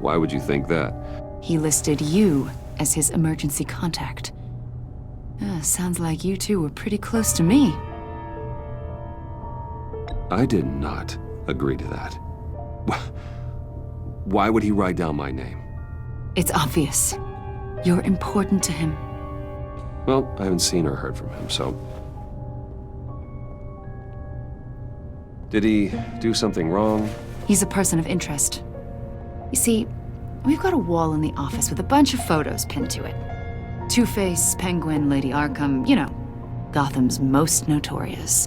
A: Why would you think that?
M: He listed you as his emergency contact. Sounds like you two were pretty close to me.
A: I did not agree to that. Why would he write down my name?
M: It's obvious. You're important to him.
A: Well, I haven't seen or heard from him, so... Did he do something wrong?
M: He's a person of interest. You see, we've got a wall in the office with a bunch of photos pinned to it. Two-Face, Penguin, Lady Arkham, you know, Gotham's most notorious.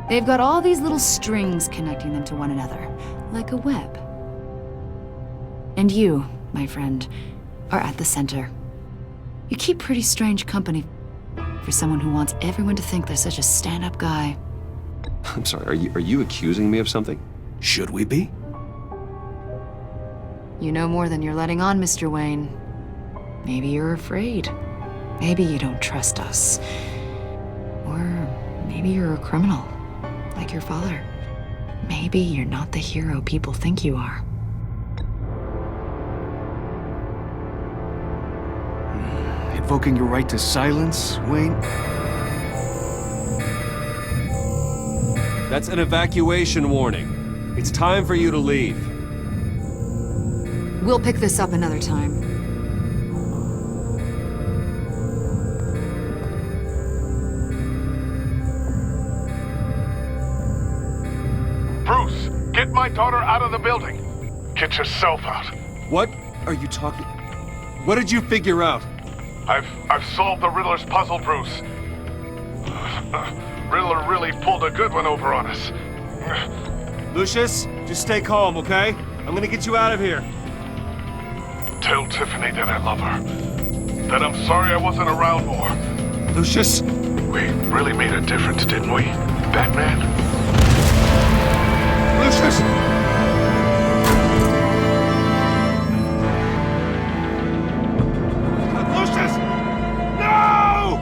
M: They've got all these little strings connecting them to one another, like a web. And you, my friend, are at the center. You keep pretty strange company for someone who wants everyone to think they're such a stand-up guy.
A: I'm sorry, are you accusing me of something?
P: Should we be?
M: You know more than you're letting on, Mr. Wayne. Maybe you're afraid. Maybe you don't trust us. Or maybe you're a criminal, like your father. Maybe you're not the hero people think you are.
P: Invoking your right to silence, Wayne?
A: That's an evacuation warning. It's time for you to leave.
M: We'll pick this up another time.
Q: Bruce, get my daughter out of the building. Get yourself out.
A: What are you talking... What did you figure out?
Q: I've solved the Riddler's puzzle, Bruce. Riddler really pulled a good one over on us.
R: Lucius, just stay calm, okay? I'm gonna get you out of here.
Q: Tell Tiffany that I love her. That I'm sorry I wasn't around more.
A: Lucius!
Q: We really made a difference, didn't we, Batman?
A: Lucius!
R: Lucius! No!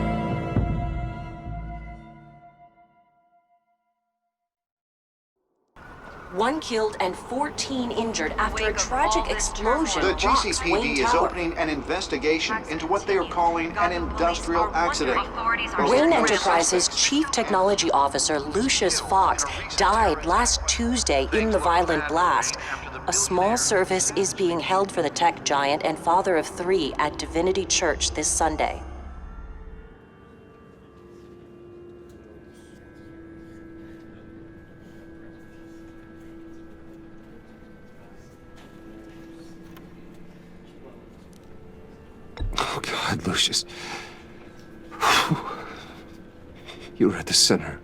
S: One killed and 14 injured after a tragic explosion.
B: The
S: rocks
B: GCPD
S: Wayne
B: is
S: Tower.
B: opening an investigation into what they are calling an industrial accident.
S: Wayne Enterprises' Chief Technology Officer Lucius Fox died last Tuesday in the violent blast. A small service is being held for the tech giant and father of 3 at Divinity Church this Sunday.
A: Oh, God, Lucius. You were at the center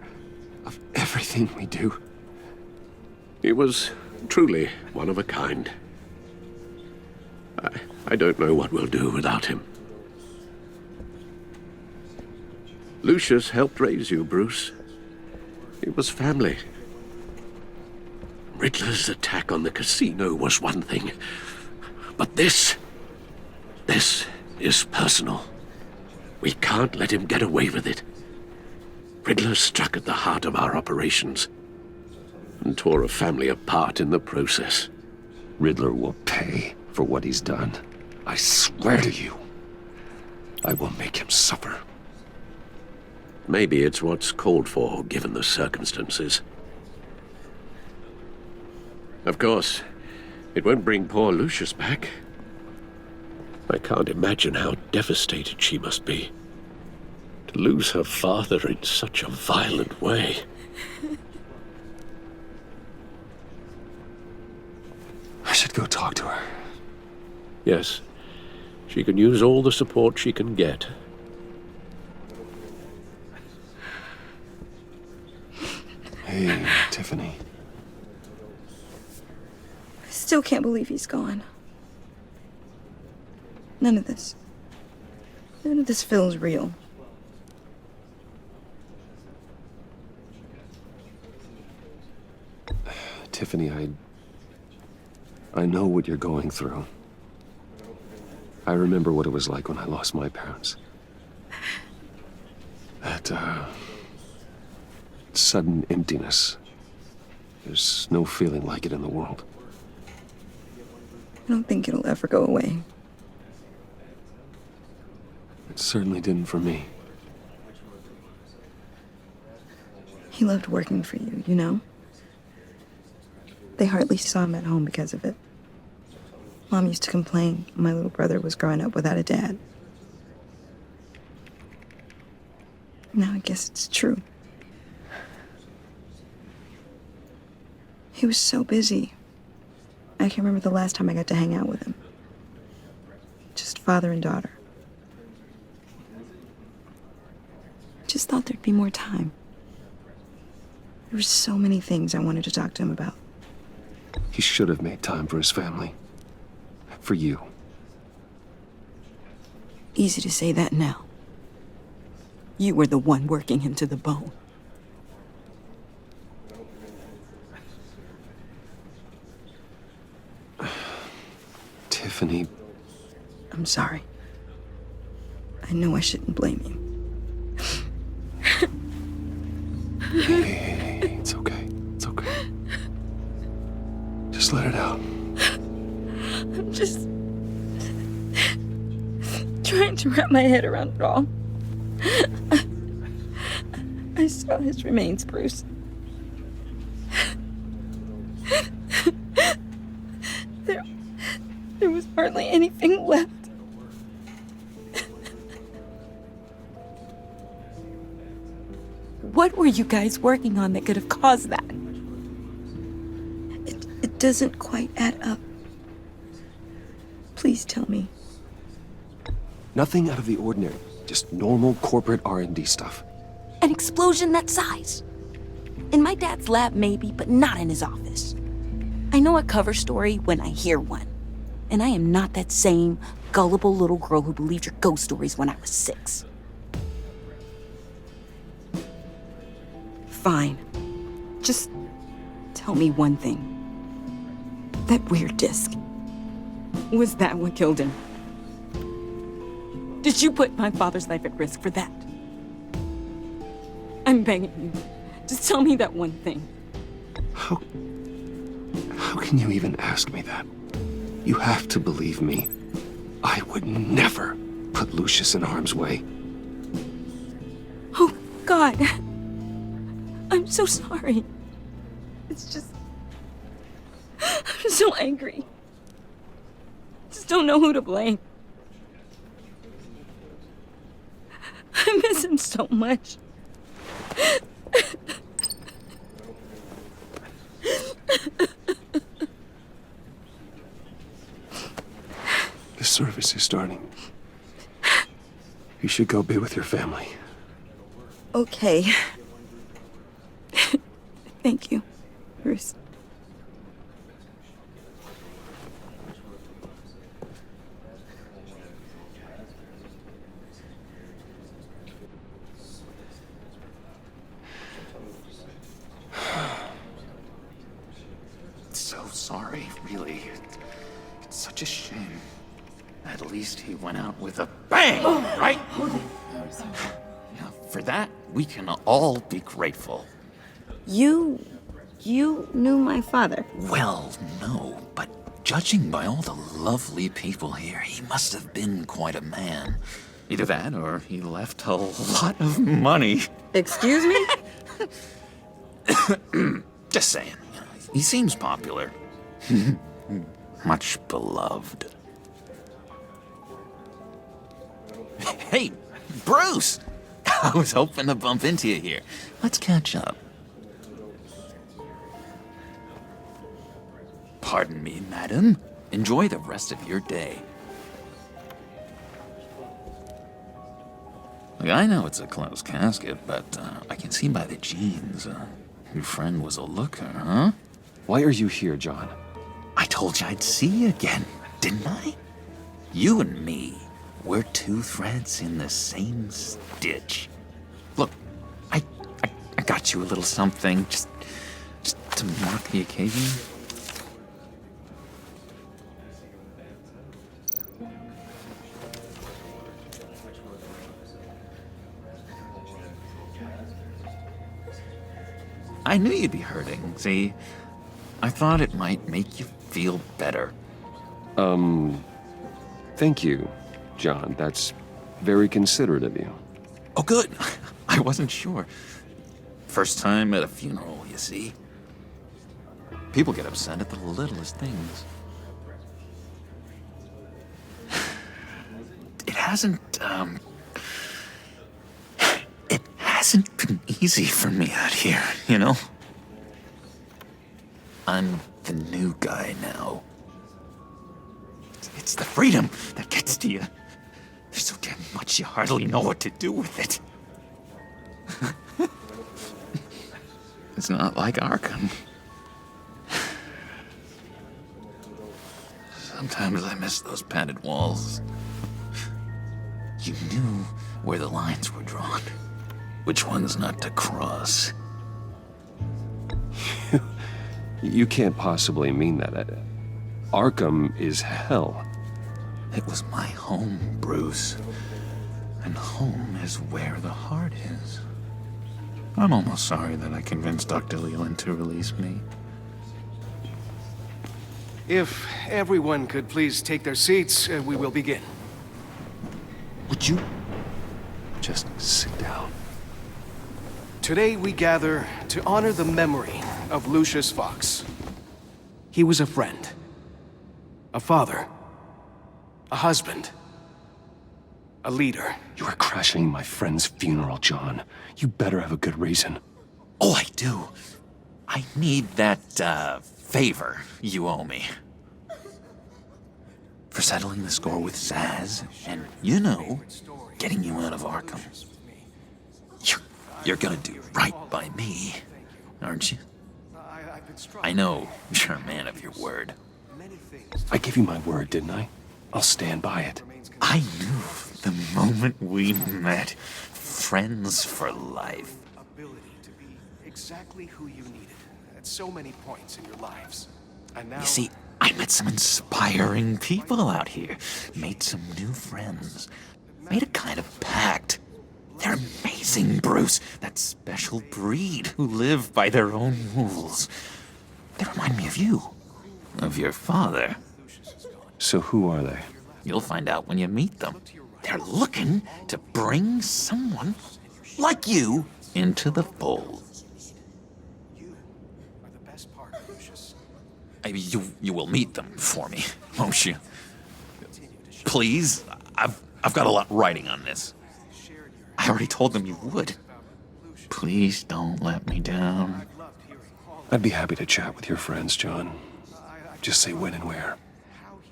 A: of everything we do.
N: He was truly one of a kind. I don't know what we'll do without him. Lucius helped raise you, Bruce. It was family. Riddler's attack on the casino was one thing, but this is personal. We can't let him get away with it.
D: Riddler struck at the heart of our operations and tore a family apart in the process.
A: Riddler will pay for what he's done. I swear to you, I will make him suffer.
D: Maybe it's what's called for, given the circumstances. Of course, it won't bring poor Lucius back. I can't imagine how devastated she must be. To lose her father in such a violent way.
A: I should go talk to her.
D: Yes, she can use all the support she can get.
A: Hey, Tiffany.
E: I still can't believe he's gone. None of this feels real.
A: Tiffany, I know what you're going through. I remember what it was like when I lost my parents. That, sudden emptiness. There's no feeling like it in the world.
E: I don't think it'll ever go away.
A: It certainly didn't for me.
E: He loved working for you, you know? They hardly saw him at home because of it. Mom used to complain my little brother was growing up without a dad. Now I guess it's true. He was so busy. I can't remember the last time I got to hang out with him. Just father and daughter. Just thought there'd be more time. There were so many things I wanted to talk to him about.
A: He should have made time for his family. For you.
E: Easy to say that now. You were the one working him to the bone.
A: Tiffany.
E: I'm sorry. I know I shouldn't blame you.
A: Hey, it's okay. It's okay. Just let it out.
E: I'm just trying to wrap my head around it all. I saw his remains, Bruce. There was hardly anything left. What were you guys working on that could have caused that? It doesn't quite add up. Please tell me.
A: Nothing out of the ordinary. Just normal corporate R&D stuff.
E: An explosion that size? In my dad's lab, maybe, but not in his office. I know a cover story when I hear one. And I am not that same gullible little girl who believed your ghost stories when I was 6. Fine. Just tell me one thing. That weird disc. Was that what killed him? Did you put my father's life at risk for that? I'm begging you. Just tell me that one thing.
A: How can you even ask me that? You have to believe me. I would never put Lucius in harm's way.
E: Oh, God. I'm so sorry. It's just... I'm so angry. Just don't know who to blame. I miss him so much.
A: The service is starting. You should go be with your family.
E: Okay. Thank you, Bruce.
T: So sorry, really. It's such a shame. At least he went out with a bang, right? For that, we can all be grateful.
E: You knew my father.
T: Well, no, but judging by all the lovely people here, he must have been quite a man. Either that, or he left a lot of money.
E: Excuse me?
T: Just saying. He seems popular. Much beloved. Hey, Bruce! I was hoping to bump into you here. Let's catch up. Pardon me, madam. Enjoy the rest of your day. Look, I know it's a closed casket, but I can see by the jeans, your friend was a looker, huh?
A: Why are you here, John?
T: I told you I'd see you again, didn't I? You and me, we're two threads in the same stitch. Look, I got you a little something, just to mark the occasion. I knew you'd be hurting, see? I thought it might make you feel better.
A: Thank you, John. That's very considerate of you.
T: Oh, good. I wasn't sure. First time at a funeral, you see. People get upset at the littlest things. It hasn't been easy for me out here, you know? I'm the new guy now. It's the freedom that gets to you. There's so damn much you hardly know what to do with it. It's not like Arkham. Sometimes I miss those padded walls. You knew where the lines were drawn. Which ones not to cross.
A: You can't possibly mean that. Arkham is hell.
T: It was my home, Bruce. And home is where the heart is. I'm almost sorry that I convinced Dr. Leland to release me.
R: If everyone could please take their seats, we will begin.
T: Would you just sit down?
R: Today we gather to honor the memory of Lucius Fox. He was a friend, a father, a husband, a leader.
A: You are crashing my friend's funeral, John. You better have a good reason.
T: Oh, I do. I need that, favor you owe me. For settling the score with Zaz, and, you know, getting you out of Arkham. You're gonna do right by me, aren't you? I know you're a man of your word.
A: I gave you my word, didn't I? I'll stand by it.
T: I knew the moment we met. Friends for life.
R: Ability to be exactly who you needed at so many points in your lives. And now...
T: You see, I met some inspiring people out here. Made some new friends. Made a kind of pact. They're amazing, Bruce. That special breed who live by their own rules. They remind me of you. Of your father.
A: So who are they?
T: You'll find out when you meet them. They're looking to bring someone like you into the fold. You will meet them for me, won't you? Please, I've got a lot riding on this. I already told them you would. Please don't let me down.
A: I'd be happy to chat with your friends, John. Just say when and where.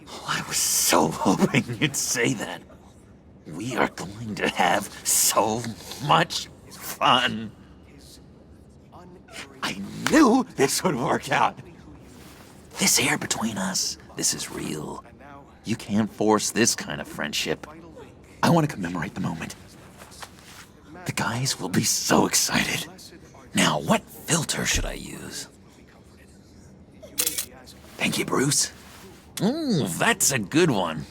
T: Oh, I was so hoping you'd say that. We are going to have so much fun. I knew this would work out. This here between us, this is real. You can't force this kind of friendship. I want to commemorate the moment. The guys will be so excited. Now, what filter should I use? Thank you, Bruce. Ooh, that's a good one.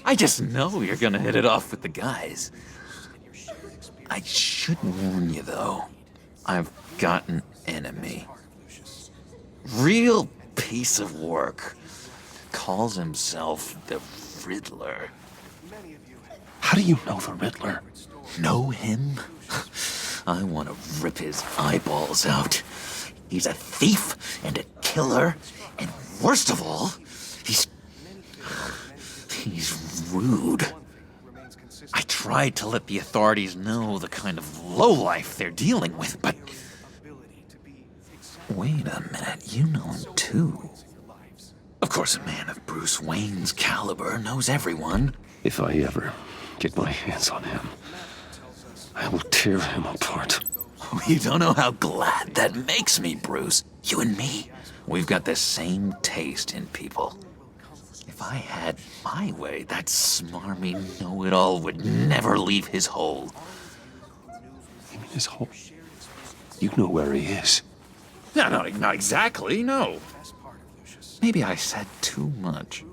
T: I just know you're gonna hit it off with the guys. I should warn you, though. I've got an enemy. Real piece of work. Calls himself the Riddler.
A: How do you know the Riddler?
T: Know him? I want to rip his eyeballs out. He's a thief and a killer, and worst of all, he's rude. I tried to let the authorities know the kind of lowlife they're dealing with, but... Wait a minute, you know him too. Of course, a man of Bruce Wayne's caliber knows everyone.
A: If I ever get my hands on him, I will tear him apart.
T: You don't know how glad that makes me, Bruce. You and me, we've got the same taste in people. If I had my way, that smarmy know-it-all would never leave his hole.
A: You mean his hole? You know where he is.
T: No, not exactly, no. Maybe I said too much.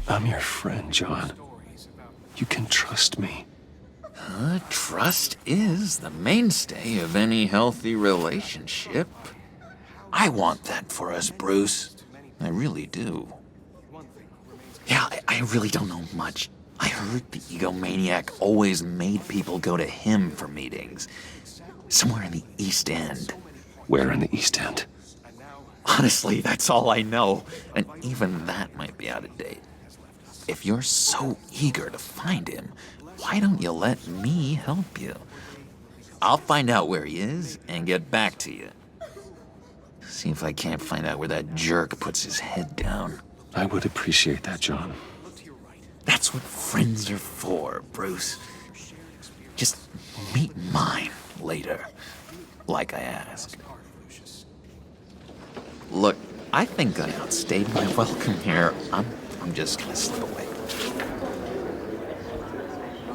A: I'm your friend, John. You can trust me.
T: Trust is the mainstay of any healthy relationship. I want that for us, Bruce. I really do. Yeah, I really don't know much. I heard the egomaniac always made people go to him for meetings. Somewhere in the East End.
A: Where in the East End?
T: Honestly, that's all I know. And even that might be out of date. If you're so eager to find him, why don't you let me help you? I'll find out where he is and get back to you. See if I can't find out where that jerk puts his head down.
A: I would appreciate that, John.
T: That's what friends are for, Bruce. Just meet mine later, like I asked. Look, I think I outstayed my welcome here. I'm just gonna slip away.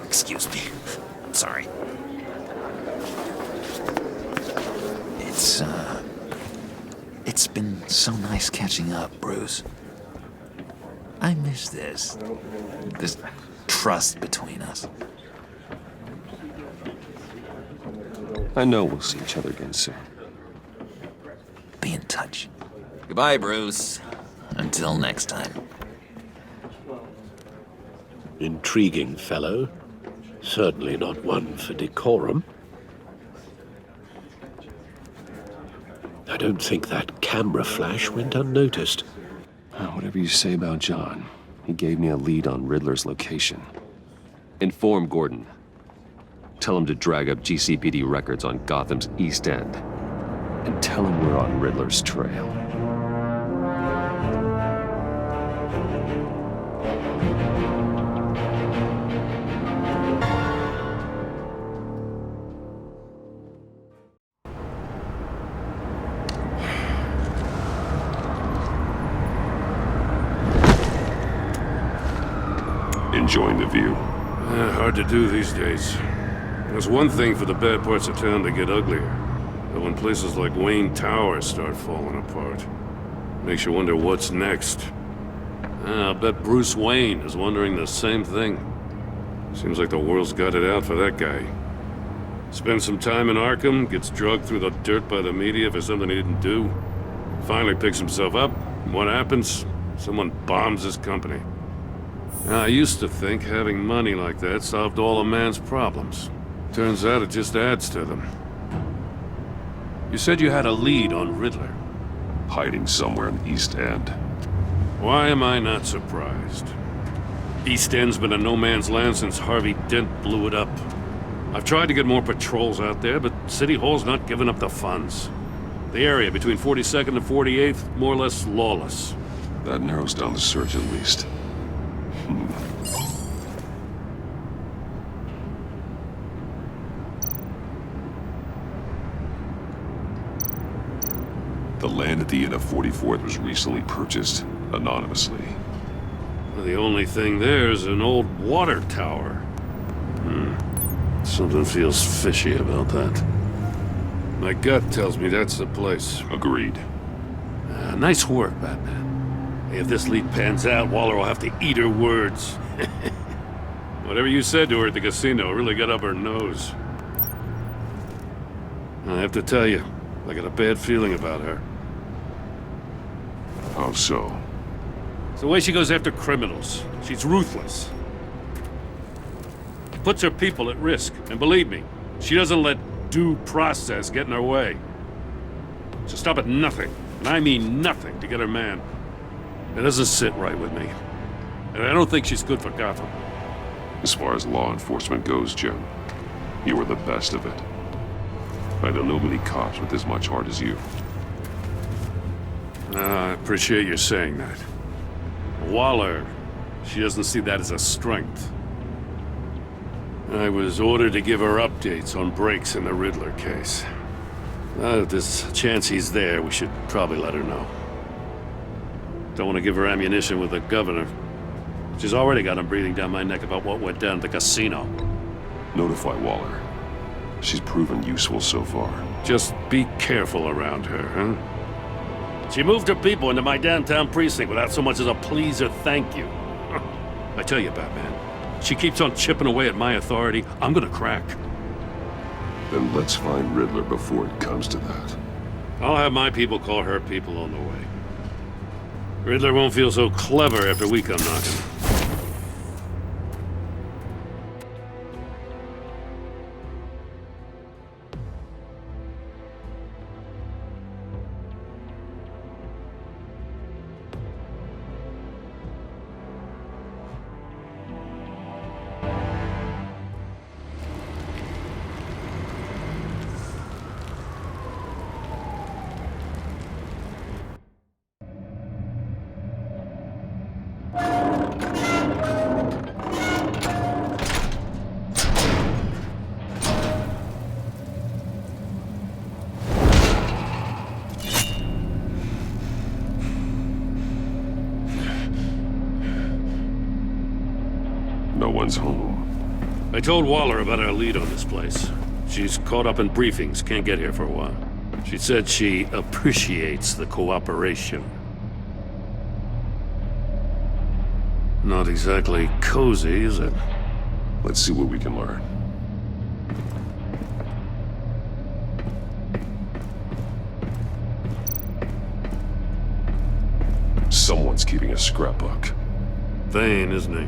T: Excuse me. I'm sorry. It's been so nice catching up, Bruce. I miss this trust between us.
A: I know we'll see each other again soon.
T: Be in touch. Goodbye, Bruce. Until next time.
N: Intriguing fellow. Certainly not one for decorum. I don't think that camera flash went unnoticed.
A: Whatever you say about John, he gave me a lead on Riddler's location. Inform Gordon. Tell him to drag up GCPD records on Gotham's East End. And tell him we're on Riddler's trail. Enjoying the view.
J: Hard to do these days. There's one thing for the bad parts of town to get uglier. But when places like Wayne Tower start falling apart, makes you wonder what's next. I'll bet Bruce Wayne is wondering the same thing. Seems like the world's got it out for that guy. Spends some time in Arkham, gets drugged through the dirt by the media for something he didn't do. Finally picks himself up, and what happens? Someone bombs his company. I used to think having money like that solved all a man's problems. Turns out it just adds to them. You said you had a lead on Riddler.
A: Hiding somewhere in the East End.
J: Why am I not surprised? East End's been a no-man's land since Harvey Dent blew it up. I've tried to get more patrols out there, but City Hall's not giving up the funds. The area between 42nd and 48th, more or less lawless.
A: That narrows down the search at least. The land at the end of 44th was recently purchased anonymously.
J: The only thing there is an old water tower. Something feels fishy about that. My gut tells me that's the place.
A: Agreed.
J: Nice work, Batman. If this lead pans out, Waller will have to eat her words. Whatever you said to her at the casino really got up her nose. I have to tell you, I got a bad feeling about her.
I: How so?
J: It's the way she goes after criminals. She's ruthless. Puts her people at risk. And believe me, she doesn't let due process get in her way. She'll stop at nothing, and I mean nothing, to get her man. It doesn't sit right with me. And I don't think she's good for Gotham.
I: As far as law enforcement goes, Jim, you were the best of it. I don't know many cops with as much heart as you.
J: I appreciate you saying that. Waller, she doesn't see that as a strength. I was ordered to give her updates on breaks in the Riddler case. If there's a chance he's there, we should probably let her know. Don't want to give her ammunition with the governor. She's already got him breathing down my neck about what went down at the casino.
I: Notify Waller. She's proven useful so far.
J: Just be careful around her, huh? She moved her people into my downtown precinct without so much as a please or thank you. I tell you, Batman, she keeps on chipping away at my authority, I'm gonna crack.
I: Then let's find Riddler before it comes to that.
J: I'll have my people call her people on the way. Riddler won't feel so clever after we come knocking.
I: No one's home.
J: I told Waller about our lead on this place. She's caught up in briefings, can't get here for a while. She said she appreciates the cooperation. Not exactly cozy, is it?
I: Let's see what we can learn. Someone's keeping a scrapbook.
J: Vane, isn't he?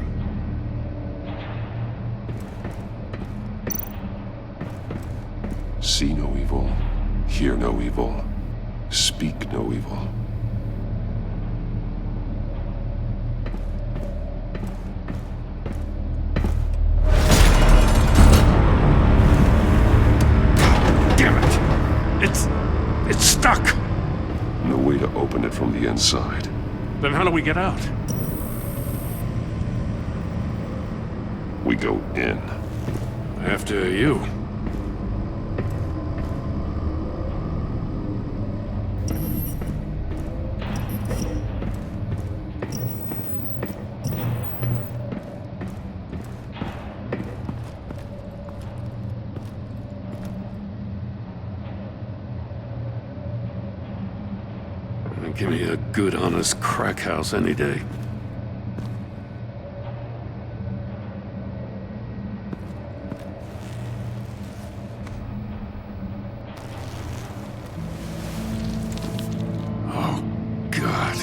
I: See no evil, hear no evil, speak no evil.
J: Damn it! It's stuck!
I: No way to open it from the inside.
J: Then how do we get out?
I: We go in.
J: After you. Give me a good, honest crack house any day. Oh, God.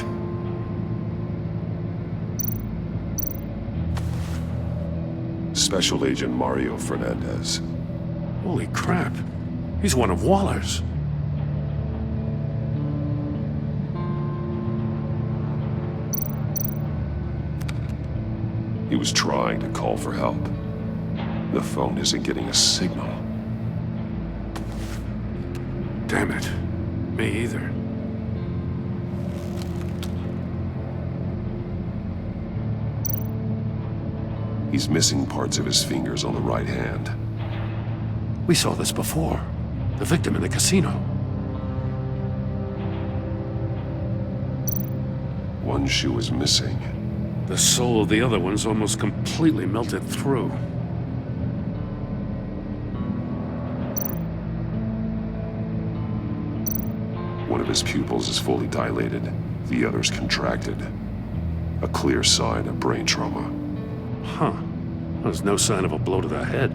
I: Special Agent Mario Fernandez.
J: Holy crap. He's one of Waller's.
I: He was trying to call for help. The phone isn't getting a signal.
J: Damn it. Me either.
I: He's missing parts of his fingers on the right hand.
J: We saw this before. The victim in the casino.
I: One shoe is missing.
J: The soul of the other one's almost completely melted through.
A: One of his pupils is fully dilated, the other's contracted. A clear sign of brain trauma.
J: Huh. There's no sign of a blow to the head.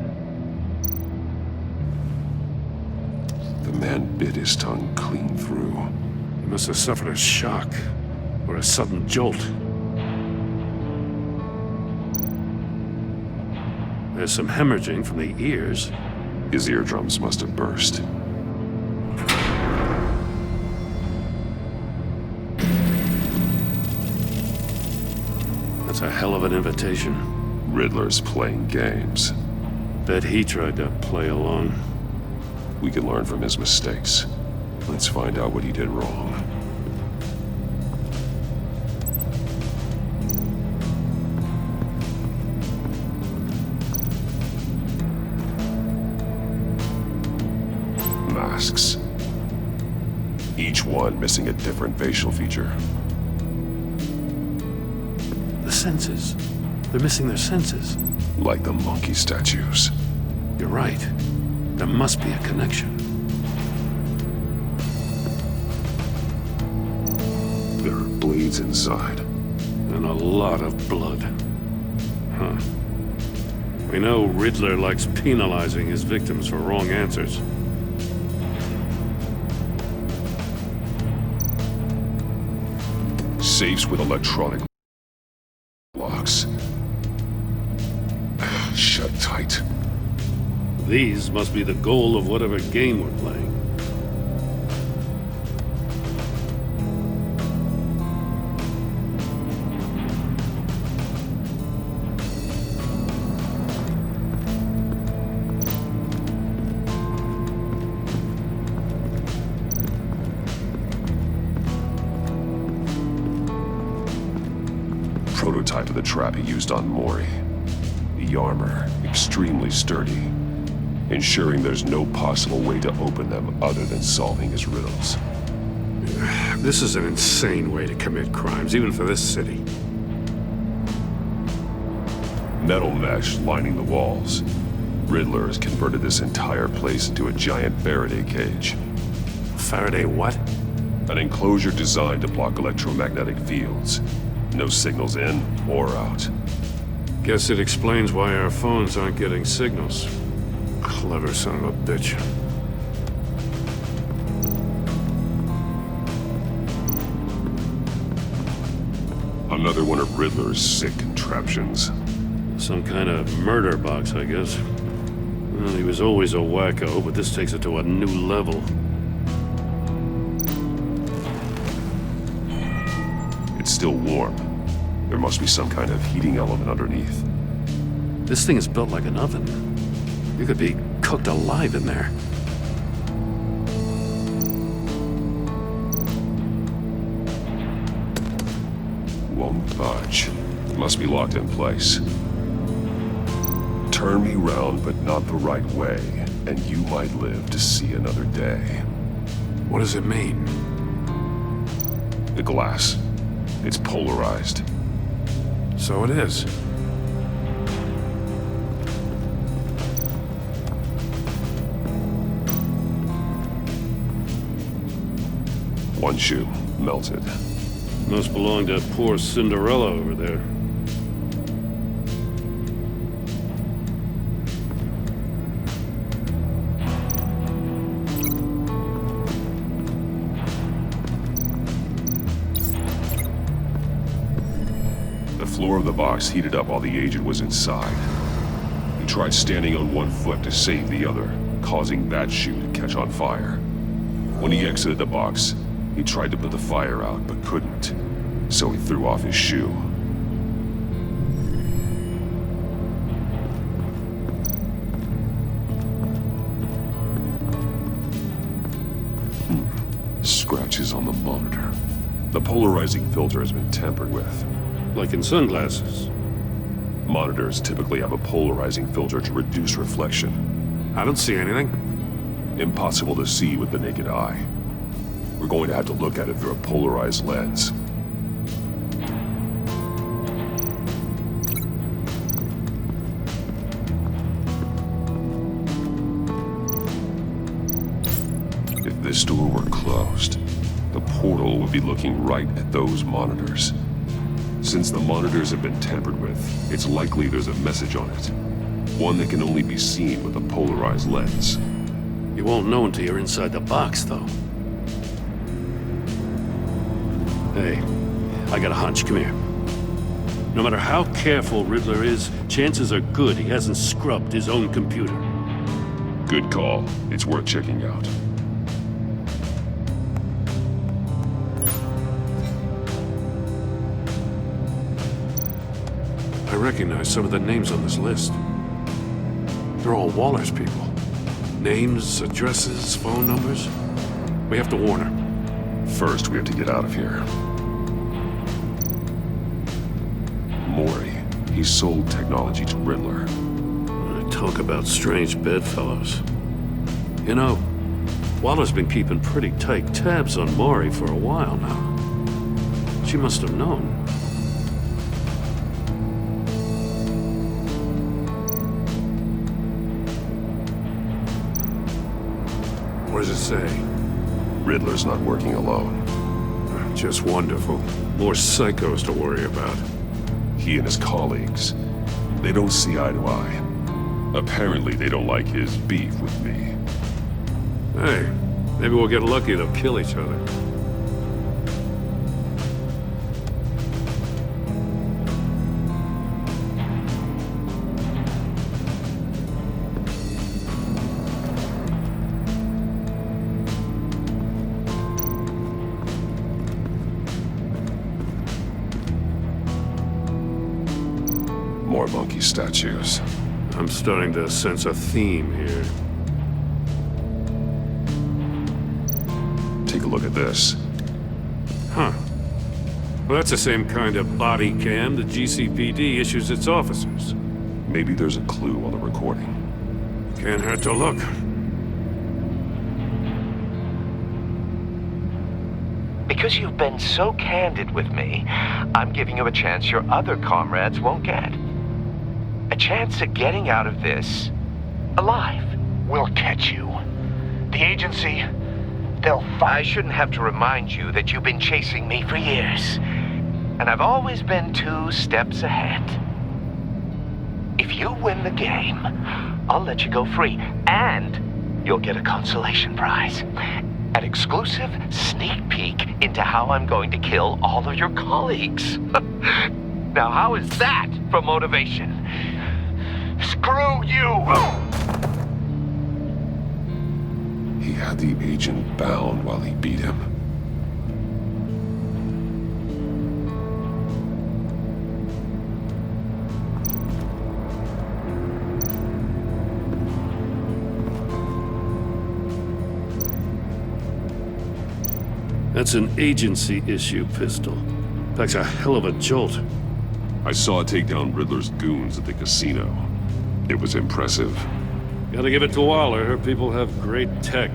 A: The man bit his tongue clean through.
J: He must have suffered a shock, or a sudden jolt. There's some hemorrhaging from the ears.
A: His eardrums must have burst.
J: That's a hell of an invitation.
A: Riddler's playing games.
J: Bet he tried to play along.
A: We can learn from his mistakes. Let's find out what he did wrong. Masks. Each one missing a different facial feature.
J: The senses. They're missing their senses.
A: Like the monkey statues.
J: You're right. There must be a connection.
A: There are blades inside.
J: And a lot of blood. Huh. We know Riddler likes penalizing his victims for wrong answers.
A: Safes with electronic locks. Shut tight.
J: These must be the goal of whatever game we're playing.
A: Prototype of the trap he used on Mori. The armor, extremely sturdy, ensuring there's no possible way to open them other than solving his riddles.
J: This is an insane way to commit crimes, even for this city.
A: Metal mesh lining the walls. Riddler has converted this entire place into a giant Faraday cage.
J: Faraday what?
A: An enclosure designed to block electromagnetic fields. No signals in or out.
J: Guess it explains why our phones aren't getting signals. Clever son of a bitch.
A: Another one of Riddler's sick contraptions.
J: Some kind of murder box, I guess. Well, he was always a wacko, but this takes it to a new level.
A: It's still warm. There must be some kind of heating element underneath.
J: This thing is built like an oven. You could be cooked alive in there.
A: Won't budge. Must be locked in place. Turn me round, but not the right way, and you might live to see another day.
J: What does it mean?
A: The glass. It's polarized.
J: So it is.
A: One shoe, melted.
J: Must belong to poor Cinderella over there.
A: The floor of the box heated up while the agent was inside. He tried standing on one foot to save the other, causing that shoe to catch on fire. When he exited the box, he tried to put the fire out, but couldn't. So he threw off his shoe. Scratches on the monitor. The polarizing filter has been tampered with.
J: Like in sunglasses.
A: Monitors typically have a polarizing filter to reduce reflection.
J: I don't see anything.
A: Impossible to see with the naked eye. We're going to have to look at it through a polarized lens. If this door were closed, the portal would be looking right at those monitors. Since the monitors have been tampered with, it's likely there's a message on it. One that can only be seen with a polarized lens.
J: You won't know until you're inside the box, though. Hey, I got a hunch. Come here. No matter how careful Riddler is, chances are good he hasn't scrubbed his own computer.
A: Good call. It's worth checking out.
J: I recognize some of the names on this list. They're all Waller's people. Names, addresses, phone numbers. We have to warn her.
A: First, we have to get out of here. Mori. He sold technology to Riddler.
J: Talk about strange bedfellows. You know, Waller's been keeping pretty tight tabs on Mori for a while now. She must have known. What does it say?
A: Riddler's not working alone.
J: Just wonderful. More psychos to worry about.
A: He and his colleagues, they don't see eye to eye. Apparently, they don't like his beef with me.
J: Hey, maybe we'll get lucky they'll kill each other.
A: More monkey statues.
J: I'm starting to sense a theme here.
A: Take a look at this.
J: Huh. Well, that's the same kind of body cam the GCPD issues its officers.
A: Maybe there's a clue on the recording.
J: Can't hurt to look.
N: Because you've been so candid with me, I'm giving you a chance your other comrades won't get. A chance at getting out of this alive.
B: We'll catch you. The agency, they'll
N: I shouldn't have to remind you that you've been chasing me for years. And I've always been 2 steps ahead. If you win the game, I'll let you go free. And you'll get a consolation prize. An exclusive sneak peek into how I'm going to kill all of your colleagues. Now, how is that for motivation? Screw you!
A: He had the agent bound while he beat him.
J: That's an agency issue pistol. Packs a hell of a jolt.
A: I saw it take down Riddler's goons at the casino. It was impressive.
J: Gotta give it to Waller. Her people have great tech.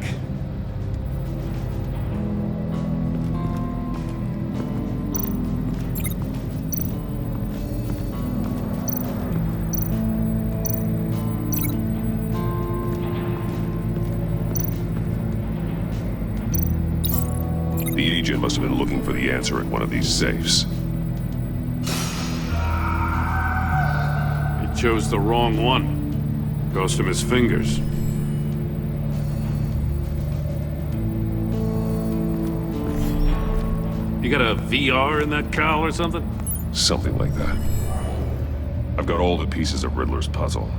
A: The agent must have been looking for the answer at one of these safes.
J: He chose the wrong one. Cost him his fingers. You got a VR in that cowl or something?
A: Something like that. I've got all the pieces of Riddler's puzzle.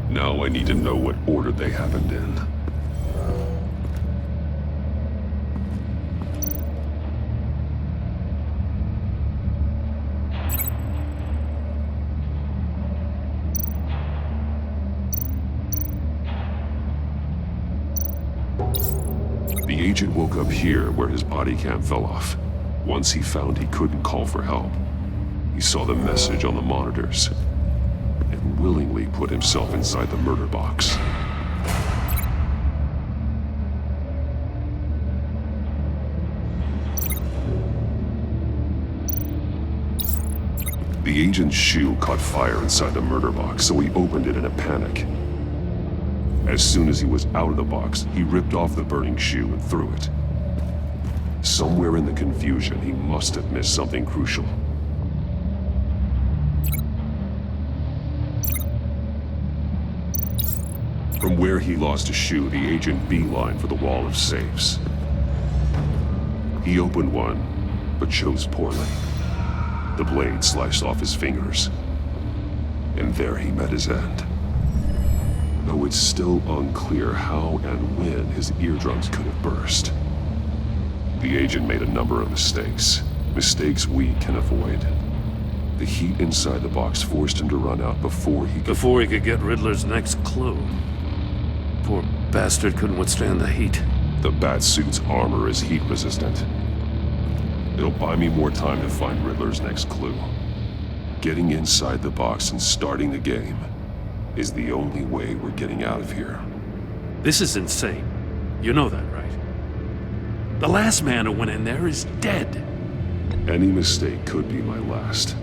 A: Now I need to know what order they happened in. The agent woke up here where his body cam fell off. Once he found he couldn't call for help, he saw the message on the monitors and willingly put himself inside the murder box. The agent's shoe caught fire inside the murder box, so he opened it in a panic. As soon as he was out of the box, he ripped off the burning shoe and threw it. Somewhere in the confusion, he must have missed something crucial. From where he lost a shoe, the agent beelined for the wall of safes. He opened one, but chose poorly. The blade sliced off his fingers. And there he met his end. Though it's still unclear how and when his eardrums could have burst. The agent made a number of mistakes. Mistakes we can avoid. The heat inside the box forced him to run out before he could
J: get Riddler's next clue. Poor bastard couldn't withstand the heat.
A: The Batsuit's armor is heat resistant. It'll buy me more time to find Riddler's next clue. Getting inside the box and starting the game is the only way we're getting out of here.
J: This is insane. You know that, right? The last man who went in there is dead.
A: Any mistake could be my last.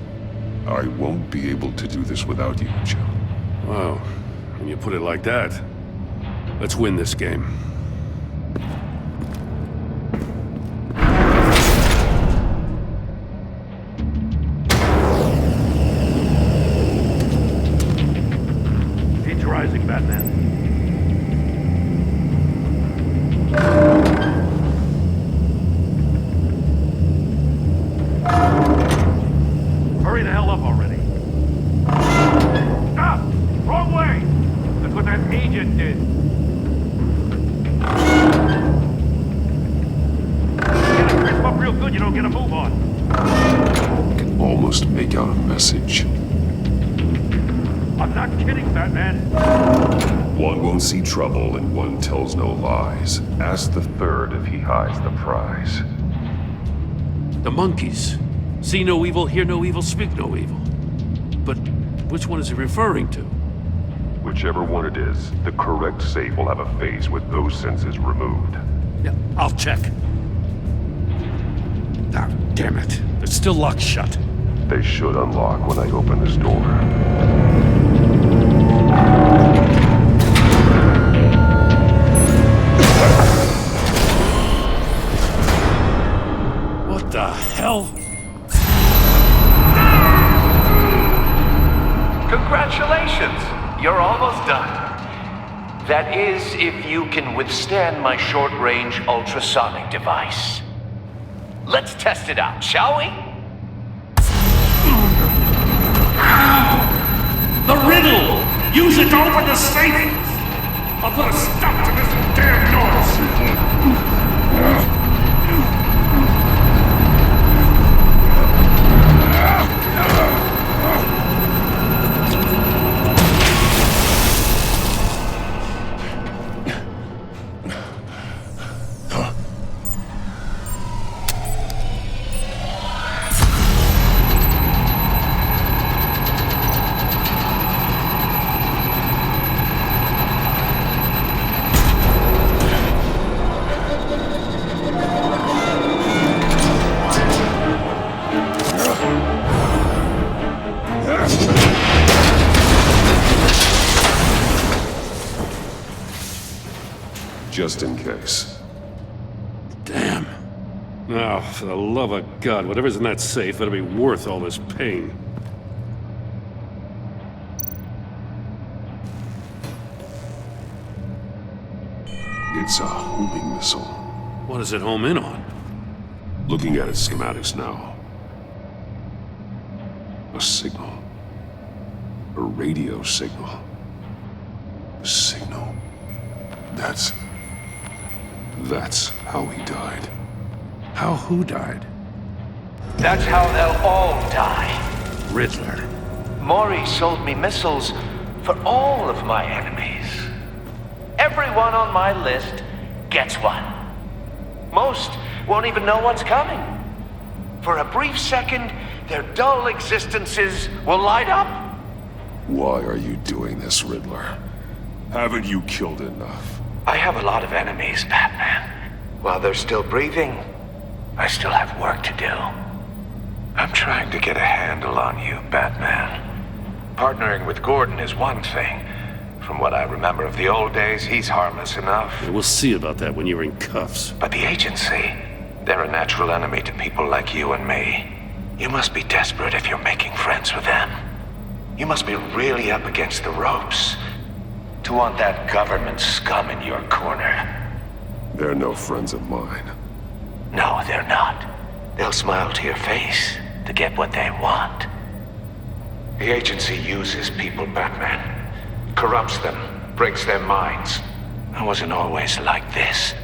A: I won't be able to do this without you, Jim.
J: Wow. When you put it like that, let's win this game. Heat's rising, Batman. Hurry the hell up already. Stop! Wrong way! That's what that agent did. Get it crisp up real good, you don't get a move on.
A: I can almost make out a message.
J: I'm not kidding, Batman.
A: One won't see trouble and one tells no lies. Ask the third if he hides the prize.
J: The monkeys. See no evil, hear no evil, speak no evil. But which one is he referring to?
A: Whichever one it is, the correct safe will have a face with those senses removed.
J: Yeah, I'll check. Ah, damn it. They're still locked shut.
A: They should unlock when I open this door.
J: What the hell?
N: Congratulations! You're almost done. That is, if you can withstand my short-range ultrasonic device. Let's test it out, shall we?
J: The riddle! Use it to open the safe! I'll put a stop to this damn noise!
A: Just in case.
J: Damn. Now, for the love of God, whatever's in that safe better be worth all this pain.
A: It's a homing missile.
J: What does it home in on?
A: Looking at its schematics now. A signal. A radio signal. A signal. That's how he died.
J: How who died?
N: That's how they'll all die.
J: Riddler.
N: Maury sold me missiles for all of my enemies. Everyone on my list gets one. Most won't even know what's coming. For a brief second, their dull existences will light up.
A: Why are you doing this, Riddler? Haven't you killed enough?
N: I have a lot of enemies, Batman. While they're still breathing, I still have work to do. I'm trying to get a handle on you, Batman. Partnering with Gordon is one thing. From what I remember of the old days, he's harmless enough.
J: We'll see about that when you're in cuffs.
N: But the agency, They're a natural enemy to people like you and me. You must be desperate if you're making friends with them. You must be really up against the ropes to want that government scum in your corner.
A: They're no friends of mine.
N: No, they're not. They'll smile to your face to get what they want. The agency uses people, Batman. Corrupts them, breaks their minds. I wasn't always like this.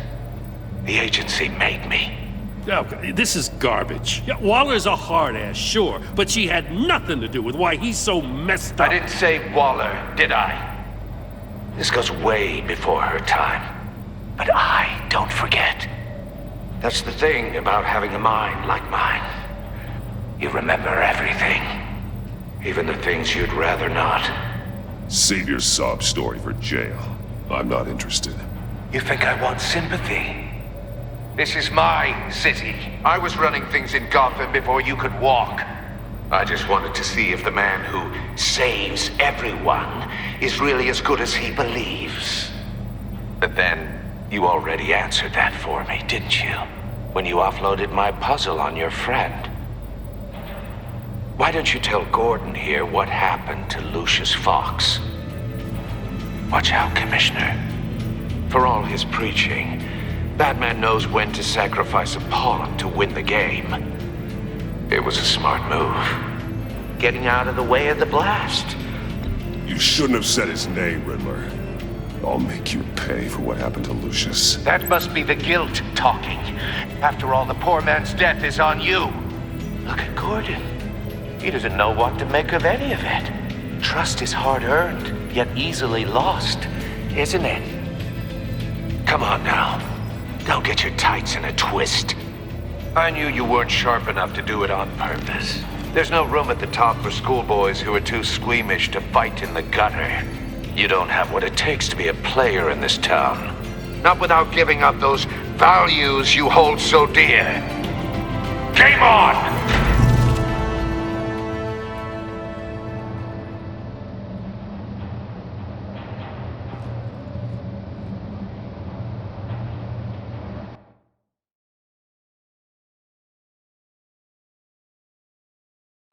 N: The agency made me.
J: Oh, this is garbage. Yeah, Waller's a hard ass, sure, but she had nothing to do with why he's so messed up.
N: I didn't say Waller, did I? This goes way before her time. But I don't forget. That's the thing about having a mind like mine. You remember everything. Even the things you'd rather not.
A: Save your sob story for jail. I'm not interested.
N: You think I want sympathy? This is my city. I was running things in Gotham before you could walk. I just wanted to see if the man who saves everyone is really as good as he believes. But then, you already answered that for me, didn't you? When you offloaded my puzzle on your friend. Why don't you tell Gordon here what happened to Lucius Fox? Watch out, Commissioner. For all his preaching, Batman knows when to sacrifice a pawn to win the game. It was a smart move. Getting out of the way of the blast.
A: You shouldn't have said his name, Riddler. I'll make you pay for what happened to Lucius.
N: That must be the guilt talking. After all, the poor man's death is on you. Look at Gordon. He doesn't know what to make of any of it. Trust is hard-earned, yet easily lost, isn't it? Come on now. Don't get your tights in a twist. I knew you weren't sharp enough to do it on purpose. There's no room at the top for schoolboys who are too squeamish to fight in the gutter. You don't have what it takes to be a player in this town. Not without giving up those values you hold so dear. Game on!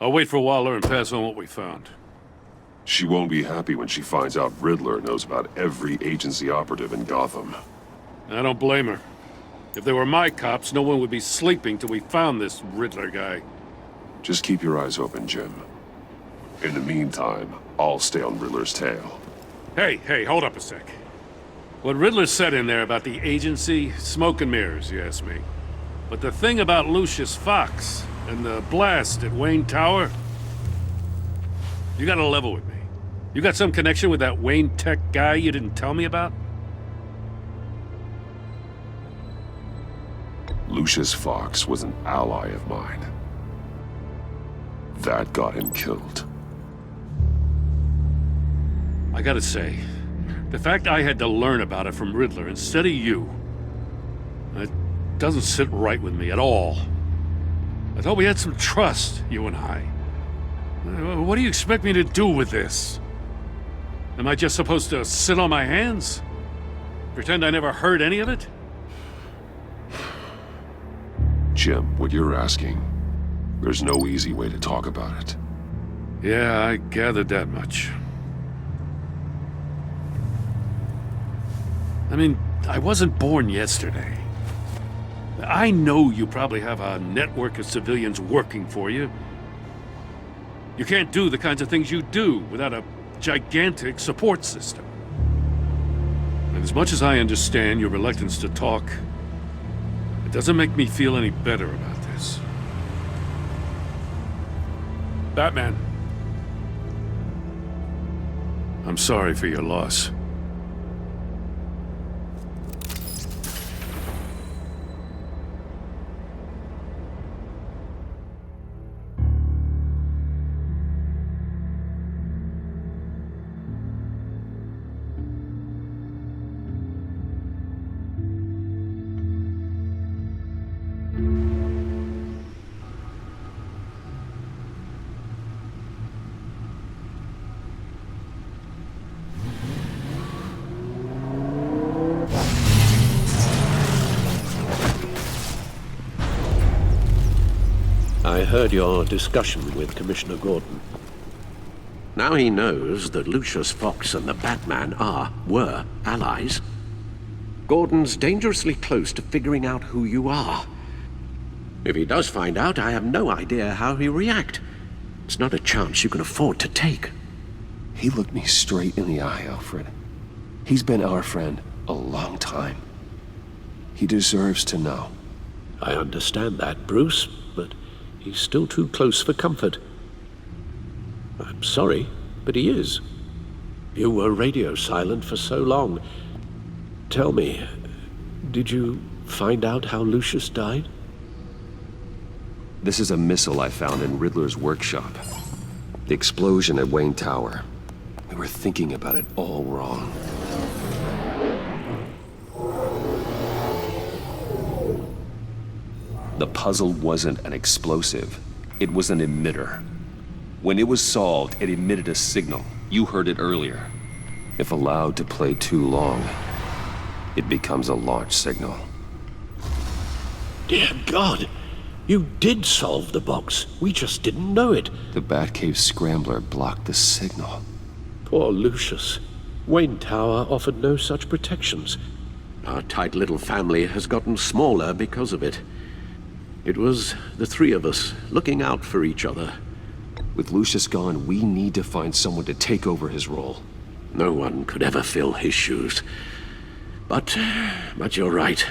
J: I'll wait for Waller and pass on what we found.
A: She won't be happy when she finds out Riddler knows about every agency operative in Gotham.
J: I don't blame her. If they were my cops, no one would be sleeping till we found this Riddler guy.
A: Just keep your eyes open, Jim. In the meantime, I'll stay on Riddler's tail.
J: Hey, hold up a sec. What Riddler said in there about the agency, smoke and mirrors, you ask me. But the thing about Lucius Fox and the blast at Wayne Tower, you gotta level with me. You got some connection with that Wayne Tech guy you didn't tell me about?
A: Lucius Fox was an ally of mine. That got him killed.
J: I gotta say, the fact I had to learn about it from Riddler instead of you, it doesn't sit right with me at all. I thought we had some trust, you and I. What do you expect me to do with this? Am I just supposed to sit on my hands? Pretend I never heard any of it?
A: Jim, what you're asking, there's no easy way to talk about it.
J: Yeah, I gathered that much. I mean, I wasn't born yesterday. I know you probably have a network of civilians working for you. You can't do the kinds of things you do without a gigantic support system. And as much as I understand your reluctance to talk, it doesn't make me feel any better about this. Batman. I'm sorry for your loss.
D: I heard your discussion with Commissioner Gordon. Now he knows that Lucius Fox and the Batman were allies. Gordon's dangerously close to figuring out who you are. If he does find out, I have no idea how he'll react. It's not a chance you can afford to take.
A: He looked me straight in the eye, Alfred. He's been our friend a long time. He deserves to know.
D: I understand that, Bruce, but he's still too close for comfort. I'm sorry, but he is. You were radio silent for so long. Tell me, did you find out how Lucius died?
A: This is a missile I found in Riddler's workshop. The explosion at Wayne Tower. We were thinking about it all wrong. The puzzle wasn't an explosive. It was an emitter. When it was solved, it emitted a signal. You heard it earlier. If allowed to play too long, it becomes a launch signal.
D: Dear God! You did solve the box. We just didn't know it.
A: The Batcave scrambler blocked the signal.
D: Poor Lucius. Wayne Tower offered no such protections. Our tight little family has gotten smaller because of it. It was the three of us looking out for each other.
A: With Lucius gone, we need to find someone to take over his role.
D: No one could ever fill his shoes. But you're right.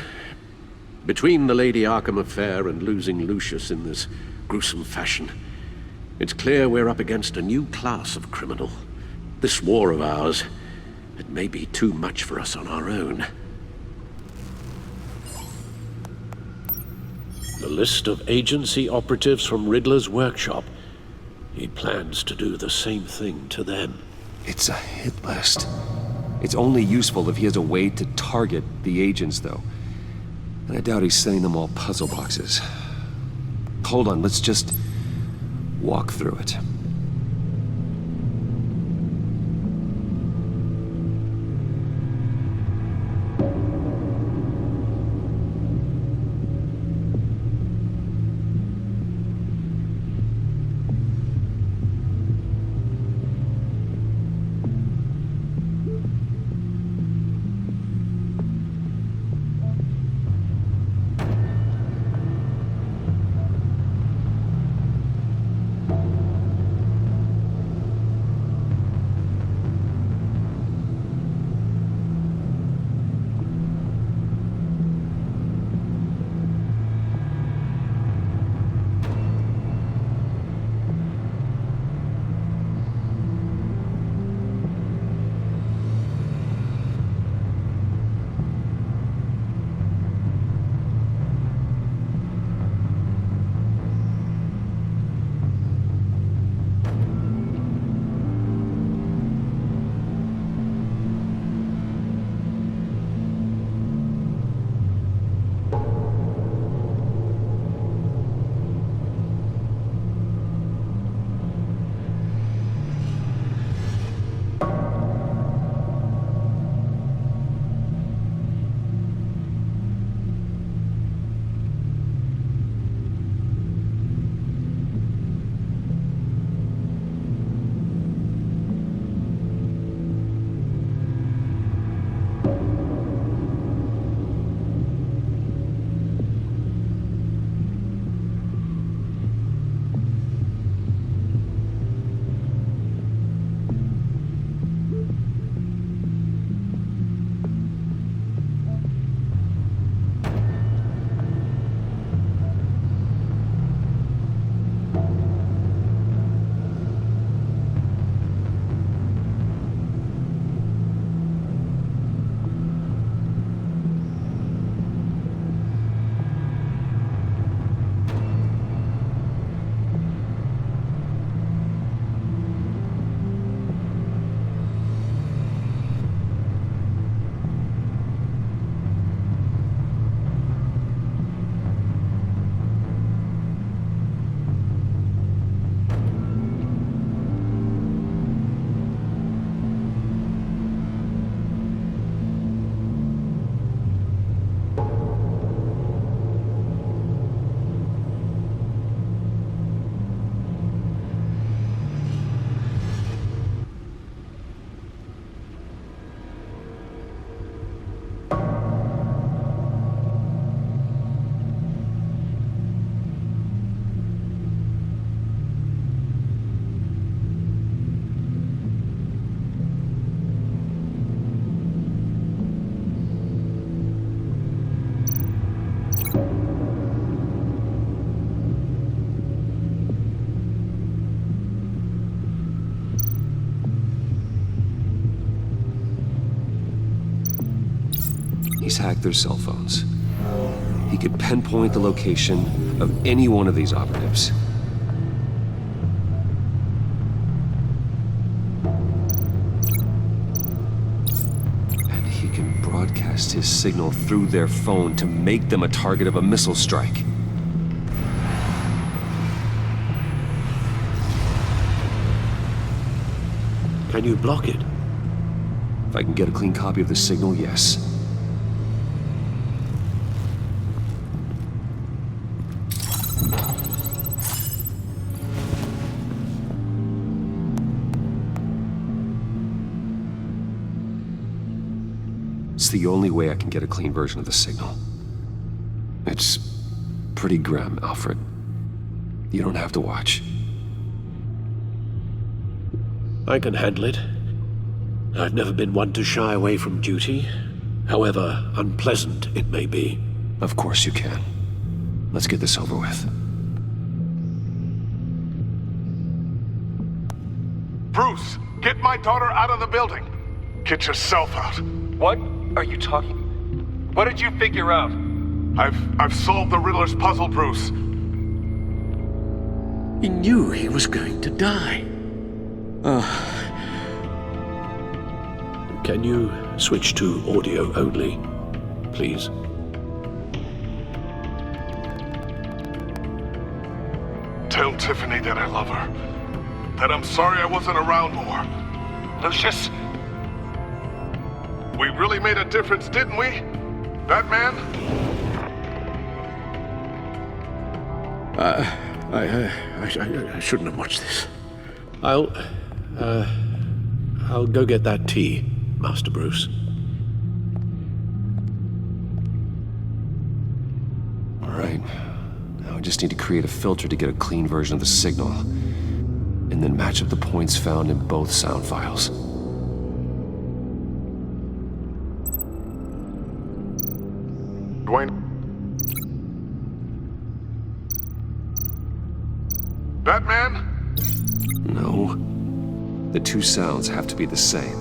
D: Between the Lady Arkham affair and losing Lucius in this gruesome fashion, it's clear we're up against a new class of criminal. This war of ours, it may be too much for us on our own. The list of agency operatives from Riddler's workshop. He plans to do the same thing to them.
A: It's a hit list. It's only useful if he has a way to target the agents, though. And I doubt he's sending them all puzzle boxes. Hold on, let's just walk through it. hijack their cell phones. He could pinpoint the location of any one of these operatives. And he can broadcast his signal through their phone to make them a target of a missile strike.
C: Can you block it?
A: If I can get a clean copy of the signal, yes. It's the only way I can get a clean version of the signal. It's pretty grim, Alfred. You don't have to watch.
C: I can handle it. I've never been one to shy away from duty, however unpleasant it may be.
A: Of course you can. Let's get this over with.
Q: Bruce, get my daughter out of the building. Get yourself out.
U: What are you talking? What did you figure out?
Q: I've solved the Riddler's puzzle, Bruce.
C: He knew he was going to die. Can you switch to audio only, please?
Q: Tell Tiffany that I love her. That I'm sorry I wasn't around more.
U: Lucius?
Q: We really made a difference, didn't we? Batman?
C: I shouldn't have watched this. I'll go get that tea, Master Bruce.
A: All right. Now I just need to create a filter to get a clean version of the signal, and then match up the points found in both sound files.
Q: Dwayne? Batman?
A: No. The two sounds have to be the same.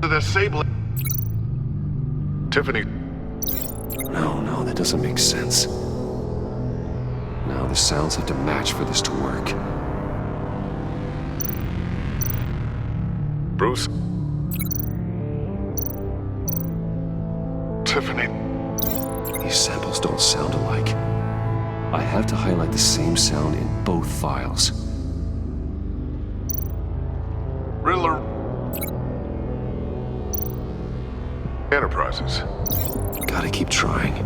Q: The disabling. Tiffany.
A: No, that doesn't make sense. No, the sounds have to match for this to work.
Q: Bruce? Tiffany.
A: These samples don't sound alike. I have to highlight the same sound in both files.
Q: Riddler. Enterprises.
A: Gotta keep trying.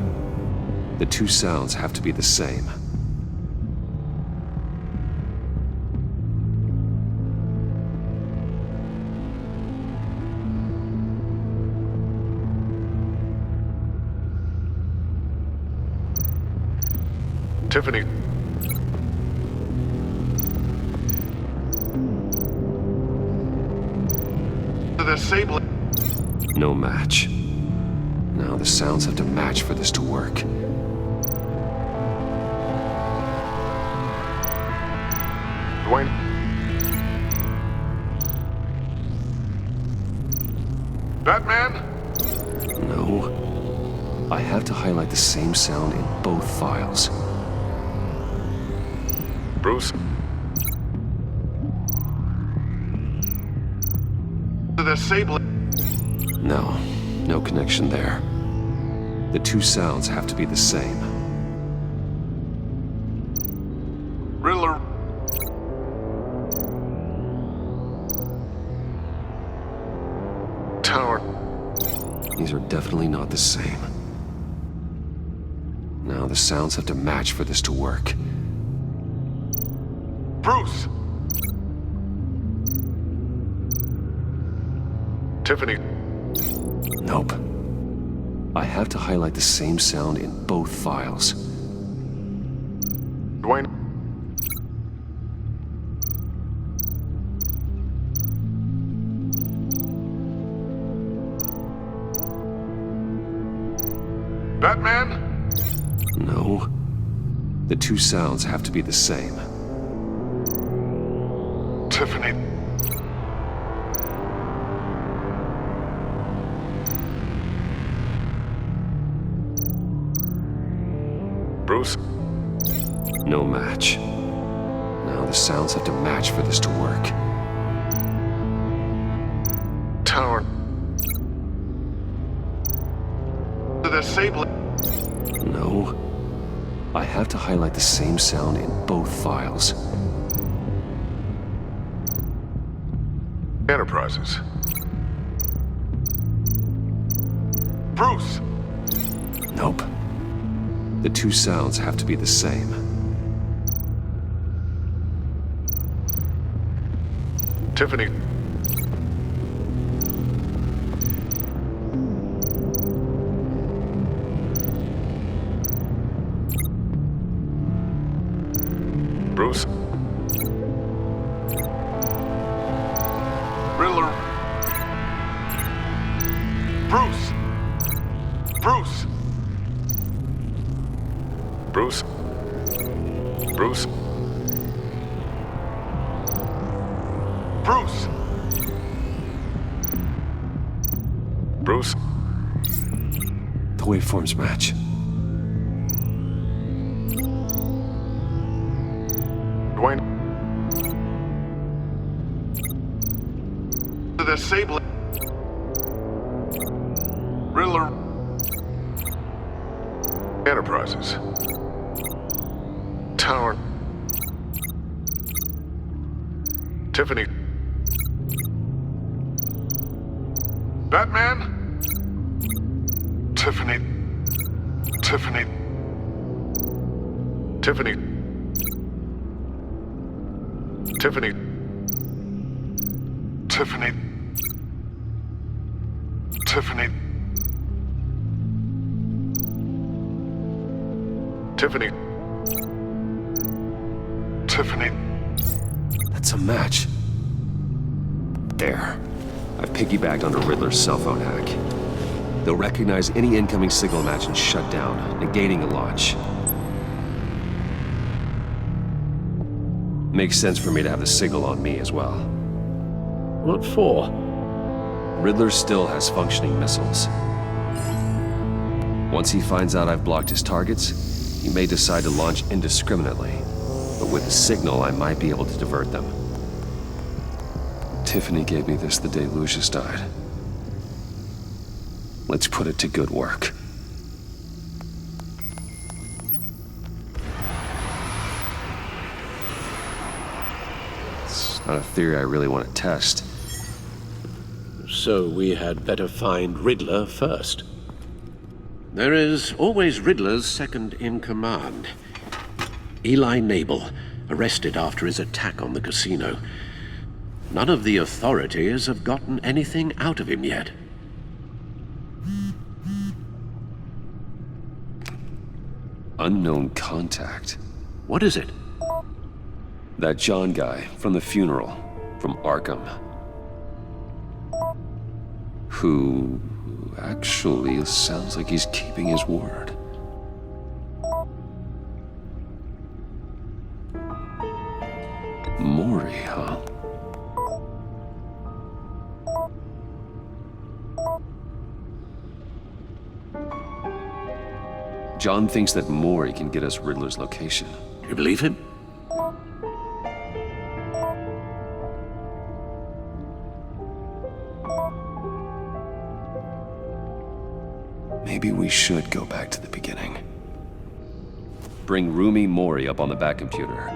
A: The two sounds have to be the same.
Q: Tiffany. The disabling.
A: No match. Now the sounds have to match for this to work.
Q: Dwayne. Batman?
A: No. I have to highlight the same sound in both files.
Q: Bruce? The disabling.
A: No connection there. The two sounds have to be the same.
Q: Riddler. Tower.
A: These are definitely not the same. Now the sounds have to match for this to work.
Q: Bruce! Tiffany.
A: Nope. I have to highlight the same sound in both files.
Q: Dwayne. Batman?
A: No. The two sounds have to be the same.
Q: Tiffany.
I: Bruce?
A: No match. Now the sounds have to match for this to work.
I: Tower. The disabling.
A: No. I have to highlight the same sound in both files.
I: Enterprises. Bruce!
A: Nope. The two sounds have to be the same.
I: Tiffany. Bruce. Riddler. Bruce. Bruce. Bruce. Bruce. Bruce. Bruce.
A: The waveforms match.
I: Dwayne. The disabling. Riddler. Enterprises. Tower. Tiffany. Batman? Tiffany. Tiffany. Tiffany. Tiffany. Tiffany. Tiffany. Tiffany. Tiffany.
A: That's a match. There. I've piggybacked onto Riddler's cell phone hack. They'll recognize any incoming signal match and shut down, negating the launch. Makes sense for me to have the signal on me as well.
C: What for?
A: Riddler still has functioning missiles. Once he finds out I've blocked his targets, he may decide to launch indiscriminately. But with the signal, I might be able to divert them. Tiffany gave me this the day Lucius died. Let's put it to good work. It's not a theory I really want to test.
C: So we had better find Riddler first. There is always Riddler's second-in-command. Eli Nabel, arrested after his attack on the casino. None of the authorities have gotten anything out of him yet.
A: Unknown contact.
C: What is it?
A: That John guy from the funeral, from Arkham. Who actually sounds like he's keeping his word. Maury, huh? John thinks that Maury can get us Riddler's location.
C: You believe him?
A: Maybe we should go back to the beginning. Bring Rumi Mori up on the back computer.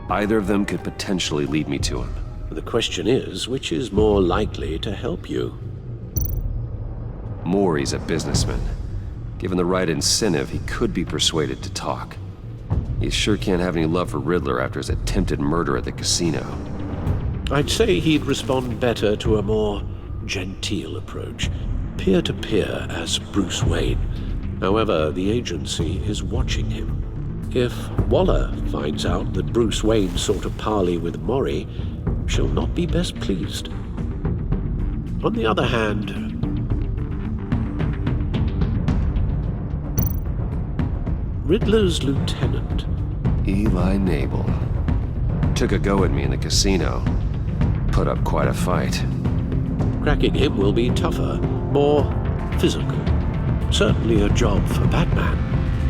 A: Either of them could potentially lead me to him.
C: The question is, which is more likely to help you?
A: Mori's a businessman. Given the right incentive, he could be persuaded to talk. He sure can't have any love for Riddler after his attempted murder at the casino.
C: I'd say he'd respond better to a more genteel approach. Peer-to-peer as Bruce Wayne. However, the agency is watching him. If Waller finds out that Bruce Wayne sought a parley with Mori, she'll not be best pleased. On the other hand, Riddler's lieutenant,
A: Eli Nabel, took a go at me in the casino. Put up quite a fight.
C: Cracking him will be tougher, more physical. Certainly a job for Batman.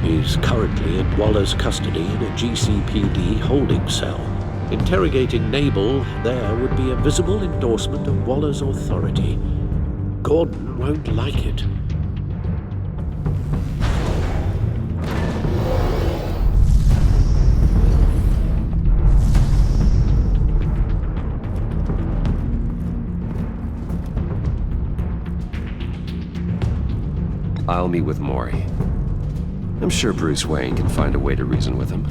C: He's currently in Waller's custody in a GCPD holding cell. Interrogating Nabel there would be a visible endorsement of Waller's authority. Gordon won't like it.
A: I'll meet with Maury. I'm sure Bruce Wayne can find a way to reason with him.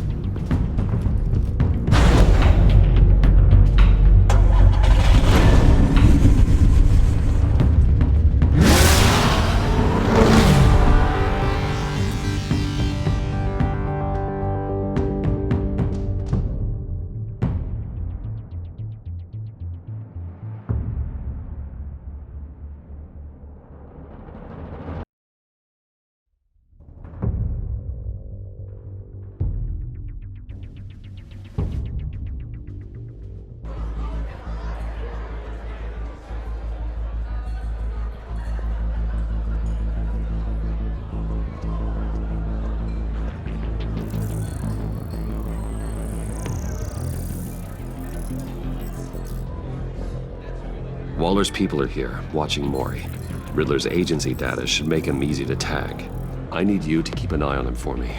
A: Waller's people are here, watching Maury. Riddler's agency data should make him easy to tag. I need you to keep an eye on him for me.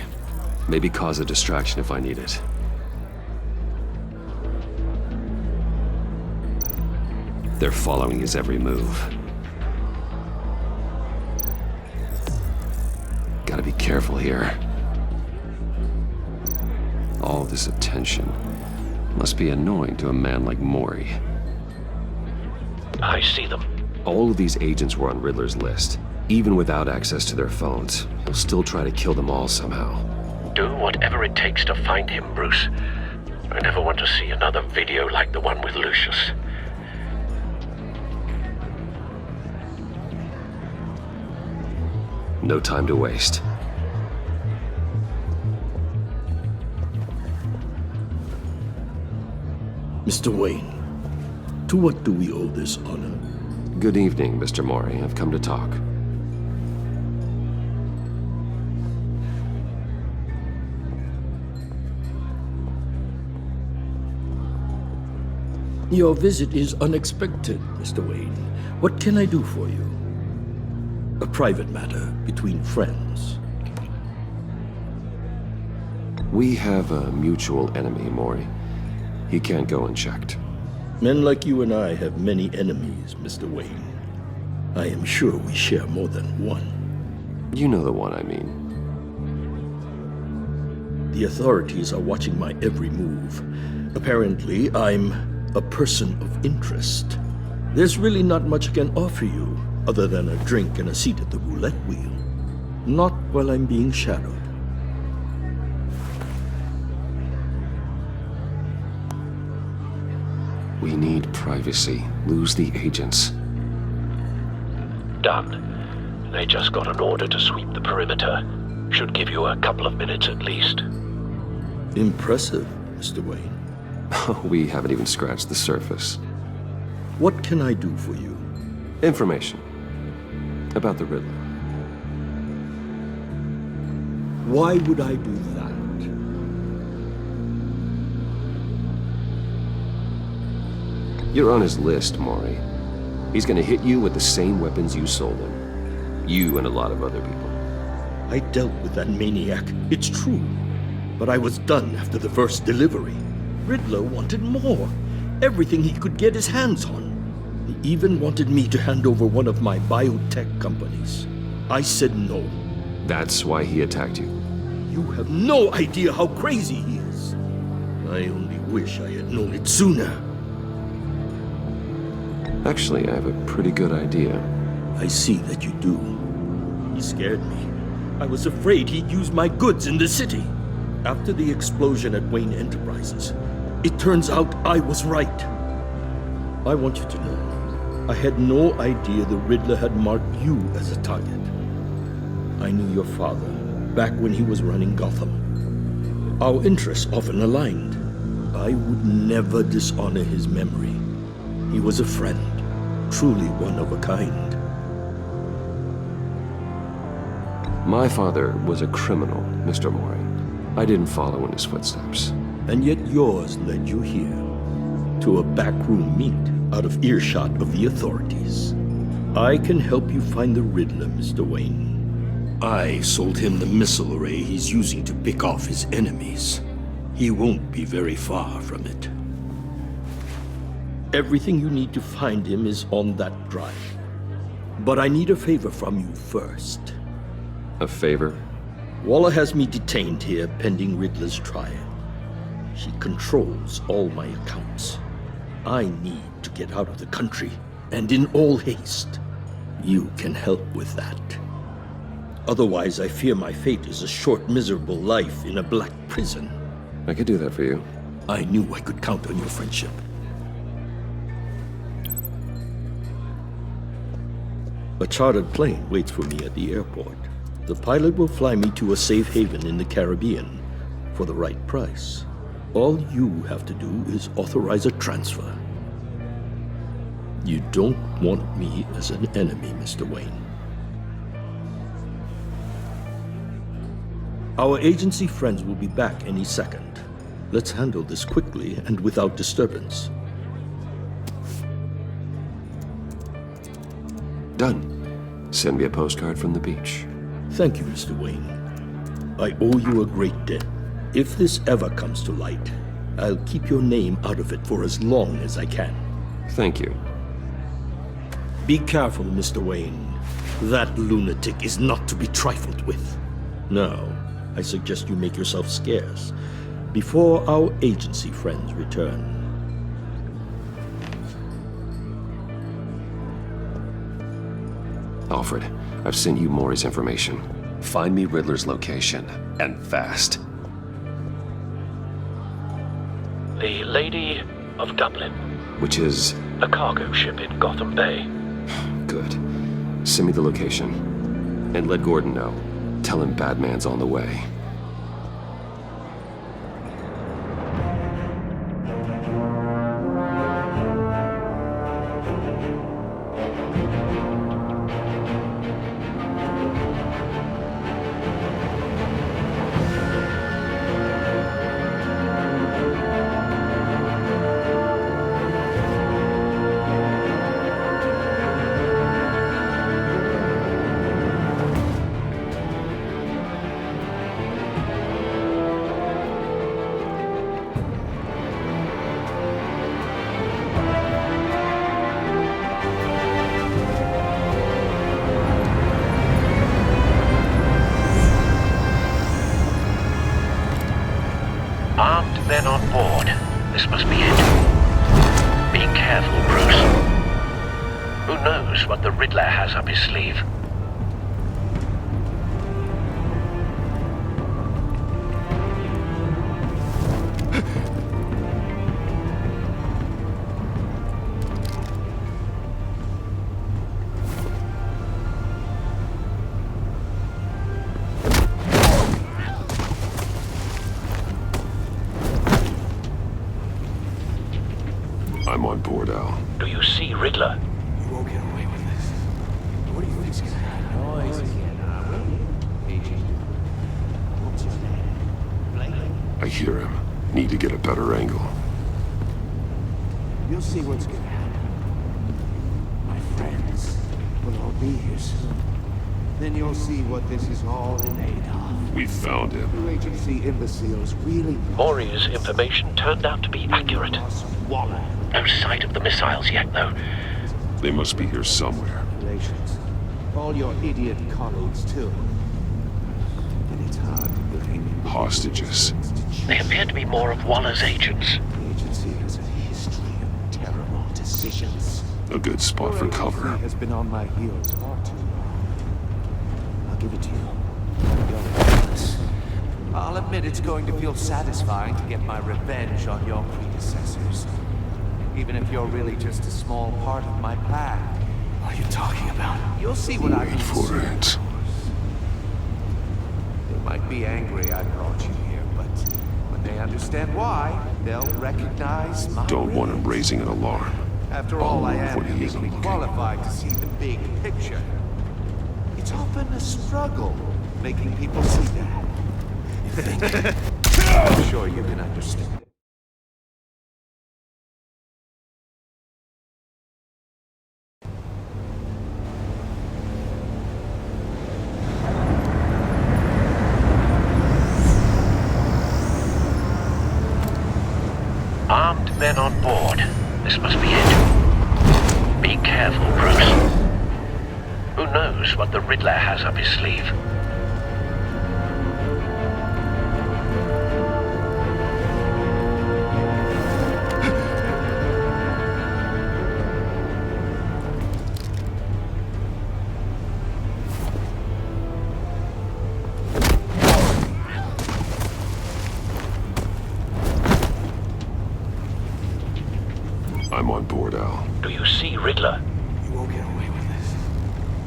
A: Maybe cause a distraction if I need it. They're following his every move. Gotta be careful here. All this attention must be annoying to a man like Maury.
D: I see them.
A: All of these agents were on Riddler's list. Even without access to their phones, he'll still try to kill them all somehow.
D: Do whatever it takes to find him, Bruce. I never want to see another video like the one with Lucius.
A: No time to waste.
F: Mr. Wayne, to what do we owe this honor?
A: Good evening, Mr. Maury. I've come to talk.
F: Your visit is unexpected, Mr. Wayne. What can I do for you? A private matter between friends.
A: We have a mutual enemy, Maury. He can't go unchecked.
F: Men like you and I have many enemies, Mr. Wayne. I am sure we share more than one.
A: You know the one I mean.
F: The authorities are watching my every move. Apparently, I'm a person of interest. There's really not much I can offer you, other than a drink and a seat at the roulette wheel. Not while I'm being shadowed.
A: We need privacy. Lose the agents.
D: Done. They just got an order to sweep the perimeter. Should give you a couple of minutes at least.
F: Impressive, Mr. Wayne.
A: We haven't even scratched the surface.
F: What can I do for you?
A: Information. About the Riddler.
F: Why would I do that?
A: You're on his list, Maury. He's gonna hit you with the same weapons you sold him. You and a lot of other people.
F: I dealt with that maniac, it's true. But I was done after the first delivery. Riddler wanted more. Everything he could get his hands on. He even wanted me to hand over one of my biotech companies. I said no.
A: That's why he attacked you.
F: You have no idea how crazy he is. I only wish I had known it sooner.
A: Actually, I have a pretty good idea.
F: I see that you do. He scared me. I was afraid he'd use my goods in the city. After the explosion at Wayne Enterprises, it turns out I was right. I want you to know, I had no idea the Riddler had marked you as a target. I knew your father back when he was running Gotham. Our interests often aligned. I would never dishonor his memory. He was a friend, truly one of a kind.
A: My father was a criminal, Mr. Mori. I didn't follow in his footsteps.
F: And yet yours led you here, to a backroom meet out of earshot of the authorities. I can help you find the Riddler, Mr. Wayne. I sold him the missile array he's using to pick off his enemies. He won't be very far from it. Everything you need to find him is on that drive. But I need a favor from you first.
A: A favor?
F: Waller has me detained here pending Riddler's trial. She controls all my accounts. I need to get out of the country, and in all haste. You can help with that. Otherwise, I fear my fate is a short, miserable life in a black prison.
A: I could do that for you.
F: I knew I could count on your friendship. A chartered plane waits for me at the airport. The pilot will fly me to a safe haven in the Caribbean for the right price. All you have to do is authorize a transfer. You don't want me as an enemy, Mr. Wayne. Our agency friends will be back any second. Let's handle this quickly and without disturbance.
A: Done. Send me a postcard from the beach.
F: Thank you, Mr. Wayne. I owe you a great debt. If this ever comes to light, I'll keep your name out of it for as long as I can.
A: Thank you.
F: Be careful, Mr. Wayne. That lunatic is not to be trifled with. Now, I suggest you make yourself scarce before our agency friends return.
A: Alfred, I've sent you Maury's information. Find me Riddler's location, and fast.
D: The Lady of Dublin.
A: Which is?
D: A cargo ship in Gotham Bay.
A: Good. Send me the location. And let Gordon know. Tell him Batman's on the way.
D: Armed men on board. This must be it. Be careful, Bruce. Who knows what the Riddler has up his sleeve?
A: I'm on board, Al.
D: Do you see Riddler?
L: You won't get away with this. What do you think's gonna happen? What's his name?
A: I hear him. Need to get a better angle.
L: You'll see what's gonna happen. My friends will all be here soon. Then you'll see what this is all in aid of.
A: We found him.
L: You agency imbeciles really...
D: Maury's information turned out to be accurate.
L: Waller.
D: No sight of the missiles yet, though.
A: They must be here somewhere.
L: Relations. All your idiot colleagues, too. And it's hard to blame him.
A: Hostages.
D: They appear to be more of Waller's agents.
L: The agency has a history of terrible decisions.
A: A good spot for cover.
L: Your agency has been on my heels far too long. I'll give it to you. You're relentless. I'll admit it's going to feel satisfying to get my revenge on your predecessors. Even if you're really just a small part of my plan. What are you talking about? You'll see what I can do.
A: Wait for it.
L: They might be angry I brought you here, but when they understand why, they'll recognize my...
A: Don't want him raising an alarm.
L: After all, I am
A: when he
L: uniquely qualified to see the big picture. It's often a struggle making people see that. I'm sure you can understand.
D: Armed men on board. This must be it. Be careful, Bruce. Who knows what the Riddler has up his sleeve?
A: I'm on board, Al.
D: Do you see Riddler?
R: You won't get away with this.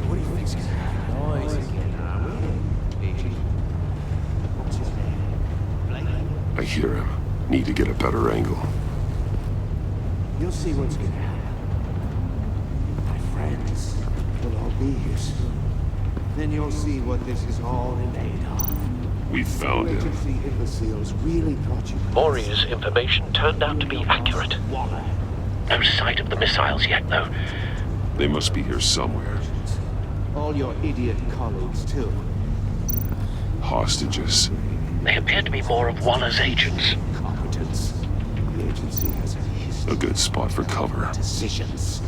R: What do you think's gonna happen?
L: Noise again, are we? Agent. What's his name?
A: I hear him. Need to get a better angle.
L: You'll see what's gonna happen. My friends will all be here soon. Then you'll see what this is all in aid of.
A: We found him.
L: Agency imbeciles really thought you could.
D: Maury's information turned out to be accurate. No sight of the missiles yet, though.
A: They must be here somewhere.
L: All your idiot colleagues, too.
A: Hostages.
D: They appear to be more of Waller's agents.
L: Competence. The agency has a history.
A: A good spot for cover.
L: Decisions.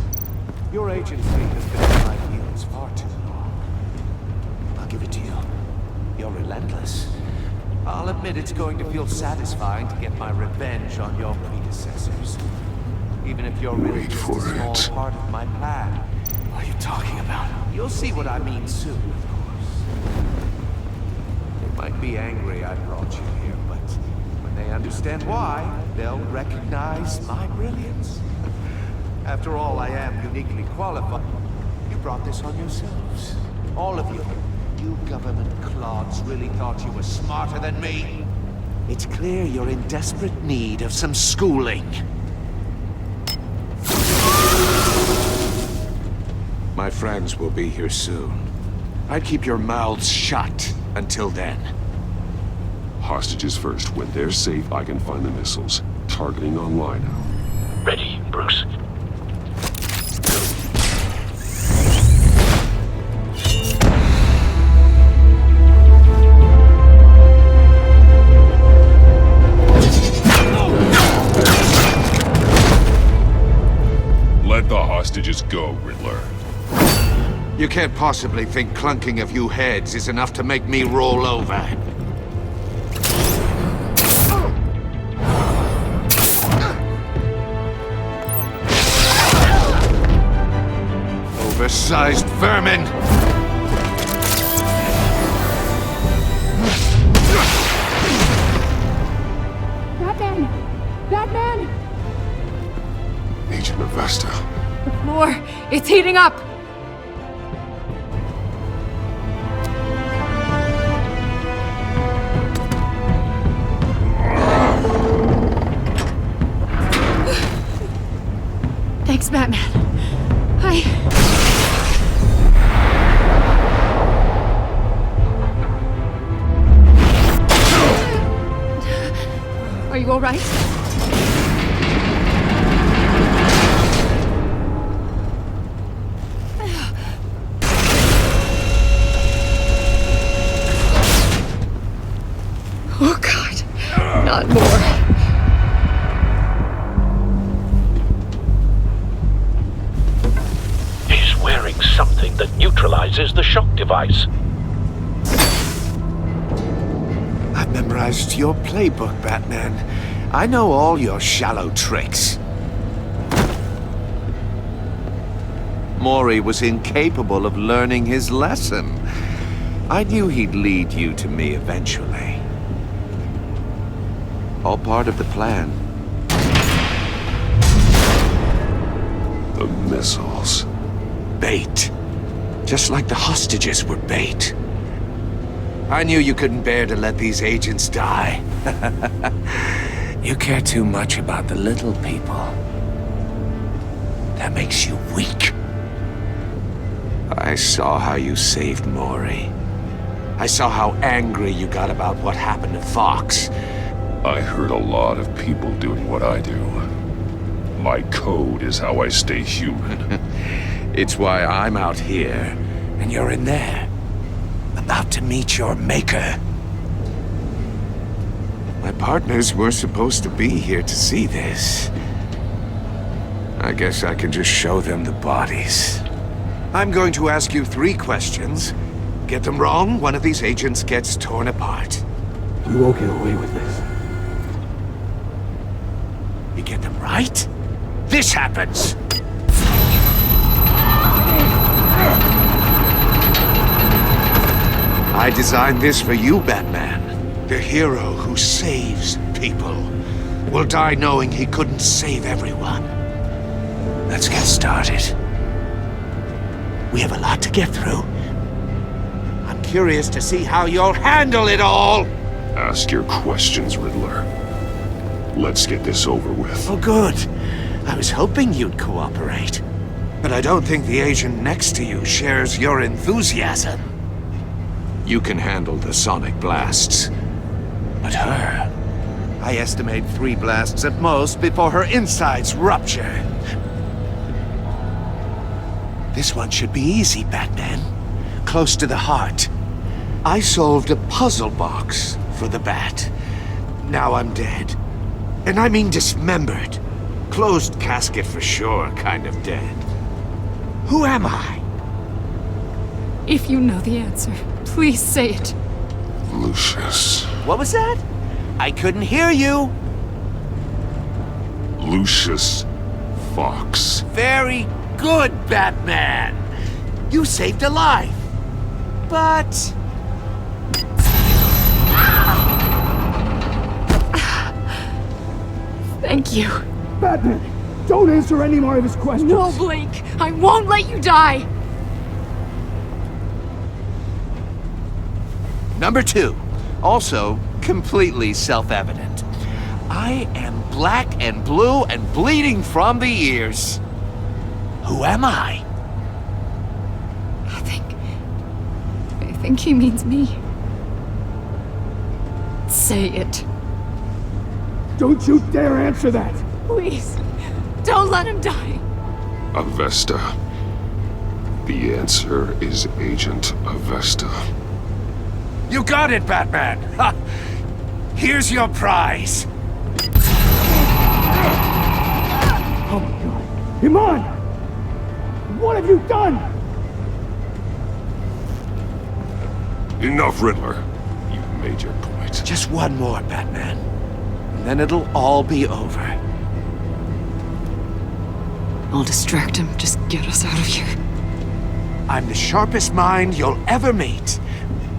L: Your agency has been on my heels far too long. I'll give it to you. You're relentless. I'll admit it's going to feel satisfying to get my revenge on your predecessors. Even if you're really just a small part of my plan.
R: What are you talking about?
L: You'll see what I mean soon, of course. They might be angry I brought you here, but when they understand why, they'll recognize my brilliance. After all, I am uniquely qualified. You brought this on yourselves. All of you. You government clods really thought you were smarter than me. It's clear you're in desperate need of some schooling. My friends will be here soon. I'd keep your mouths shut until then.
A: Hostages first. When they're safe, I can find the missiles. Targeting online now.
D: Ready, Bruce.
A: Let the hostages go, Riddler.
L: You can't possibly think clunking a few heads is enough to make me roll over. Oversized vermin!
H: Batman! Batman!
A: Agent Avesta.
H: The floor, it's heating up! Thanks, Batman. Are you all right? Oh, God. Not more.
D: Something that neutralizes the shock device.
L: I've memorized your playbook, Batman. I know all your shallow tricks. Maury was incapable of learning his lesson. I knew he'd lead you to me eventually. All part of the plan.
A: The missiles.
L: Bait. Just like the hostages were bait. I knew you couldn't bear to let these agents die. You care too much about the little people. That makes you weak. I saw how you saved Maury. I saw how angry you got about what happened to Fox.
A: I heard a lot of people doing what I do. My code is how I stay human.
L: It's why I'm out here, and you're in there. About to meet your maker. My partners were supposed to be here to see this. I guess I can just show them the bodies. I'm going to ask you 3 questions. Get them wrong, one of these agents gets torn apart.
F: You won't get away with this.
L: You get them right, this happens! I designed this for you, Batman. The hero who saves people will die knowing he couldn't save everyone. Let's get started. We have a lot to get through. I'm curious to see how you'll handle it all!
A: Ask your questions, Riddler. Let's get this over with.
L: Oh, good. I was hoping you'd cooperate. But I don't think the agent next to you shares your enthusiasm. You can handle the sonic blasts. But her... I estimate 3 blasts at most before her insides rupture. This one should be easy, Batman. Close to the heart. I solved a puzzle box for the Bat. Now I'm dead. And I mean dismembered. Closed casket for sure, kind of dead. Who am I?
H: If you know the answer, please say it.
A: Lucius.
L: What was that? I couldn't hear you.
A: Lucius Fox.
L: Very good, Batman. You saved a life. But...
H: Thank you.
F: Batman, don't answer any more of his questions.
H: No, Blake. I won't let you die.
L: Number 2. Also completely self-evident. I am black and blue and bleeding from the ears. Who am I?
H: I think he means me. Say it.
F: Don't you dare answer that!
H: Please, don't let him die.
A: Avesta. The answer is Agent Avesta.
L: You got it, Batman! Ha! Here's your prize!
F: Oh my god! Iman! What have you done?
A: Enough, Riddler. You've made your point.
L: Just one more, Batman. And then it'll all be over.
M: I'll distract him. Just get us out of here.
L: I'm the sharpest mind you'll ever meet.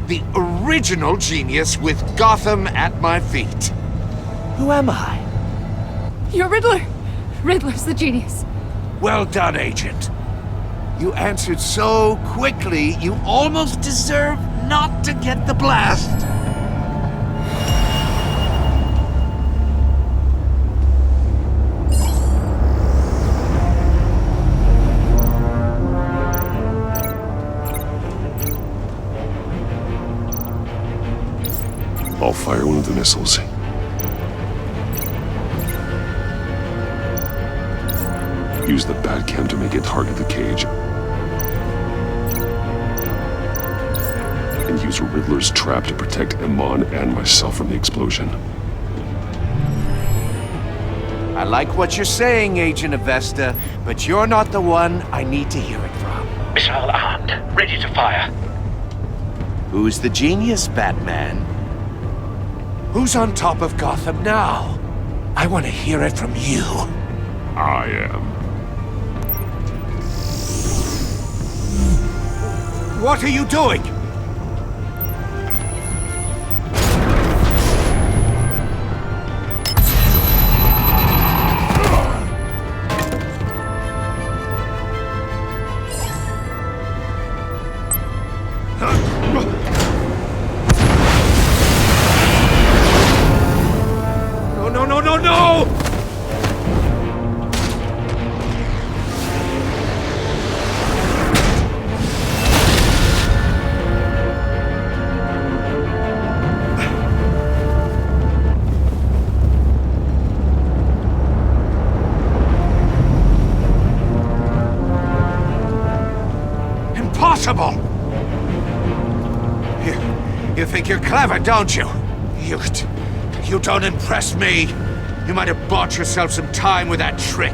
L: The original genius with Gotham at my feet. Who am I?
H: You're Riddler. Riddler's the genius.
L: Well done, Agent. You answered so quickly, you almost deserve not to get the blast.
A: I'll fire one of the missiles. Use the Batcam to make it target the cage. And use Riddler's trap to protect Iman and myself from the explosion.
L: I like what you're saying, Agent Avesta, but you're not the one I need to hear it from.
N: Missile armed, ready to fire.
L: Who's the genius, Batman? Who's on top of Gotham now? I want to hear it from you.
A: I am.
L: What are you doing? No! impossible! You think you're clever, don't you? You don't impress me. You might have bought yourself some time with that trick.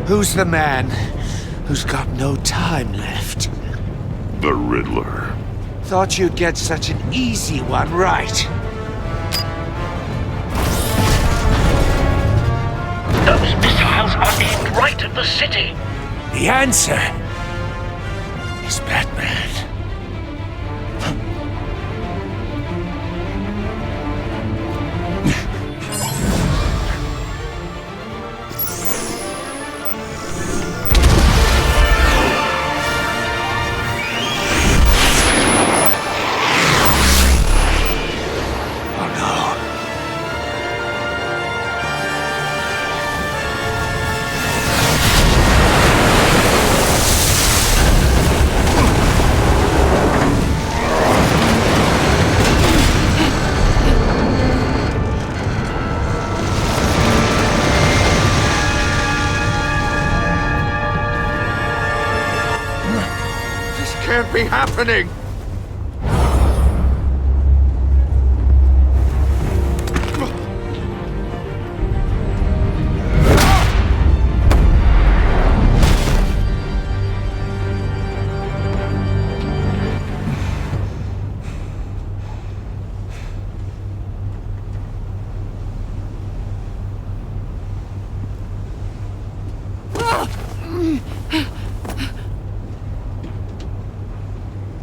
L: Who's the man who's got no time left?
A: The Riddler.
L: Thought you'd get such an easy one right.
D: Those missiles are aimed right at the city.
L: The answer is Batman. Can't be happening!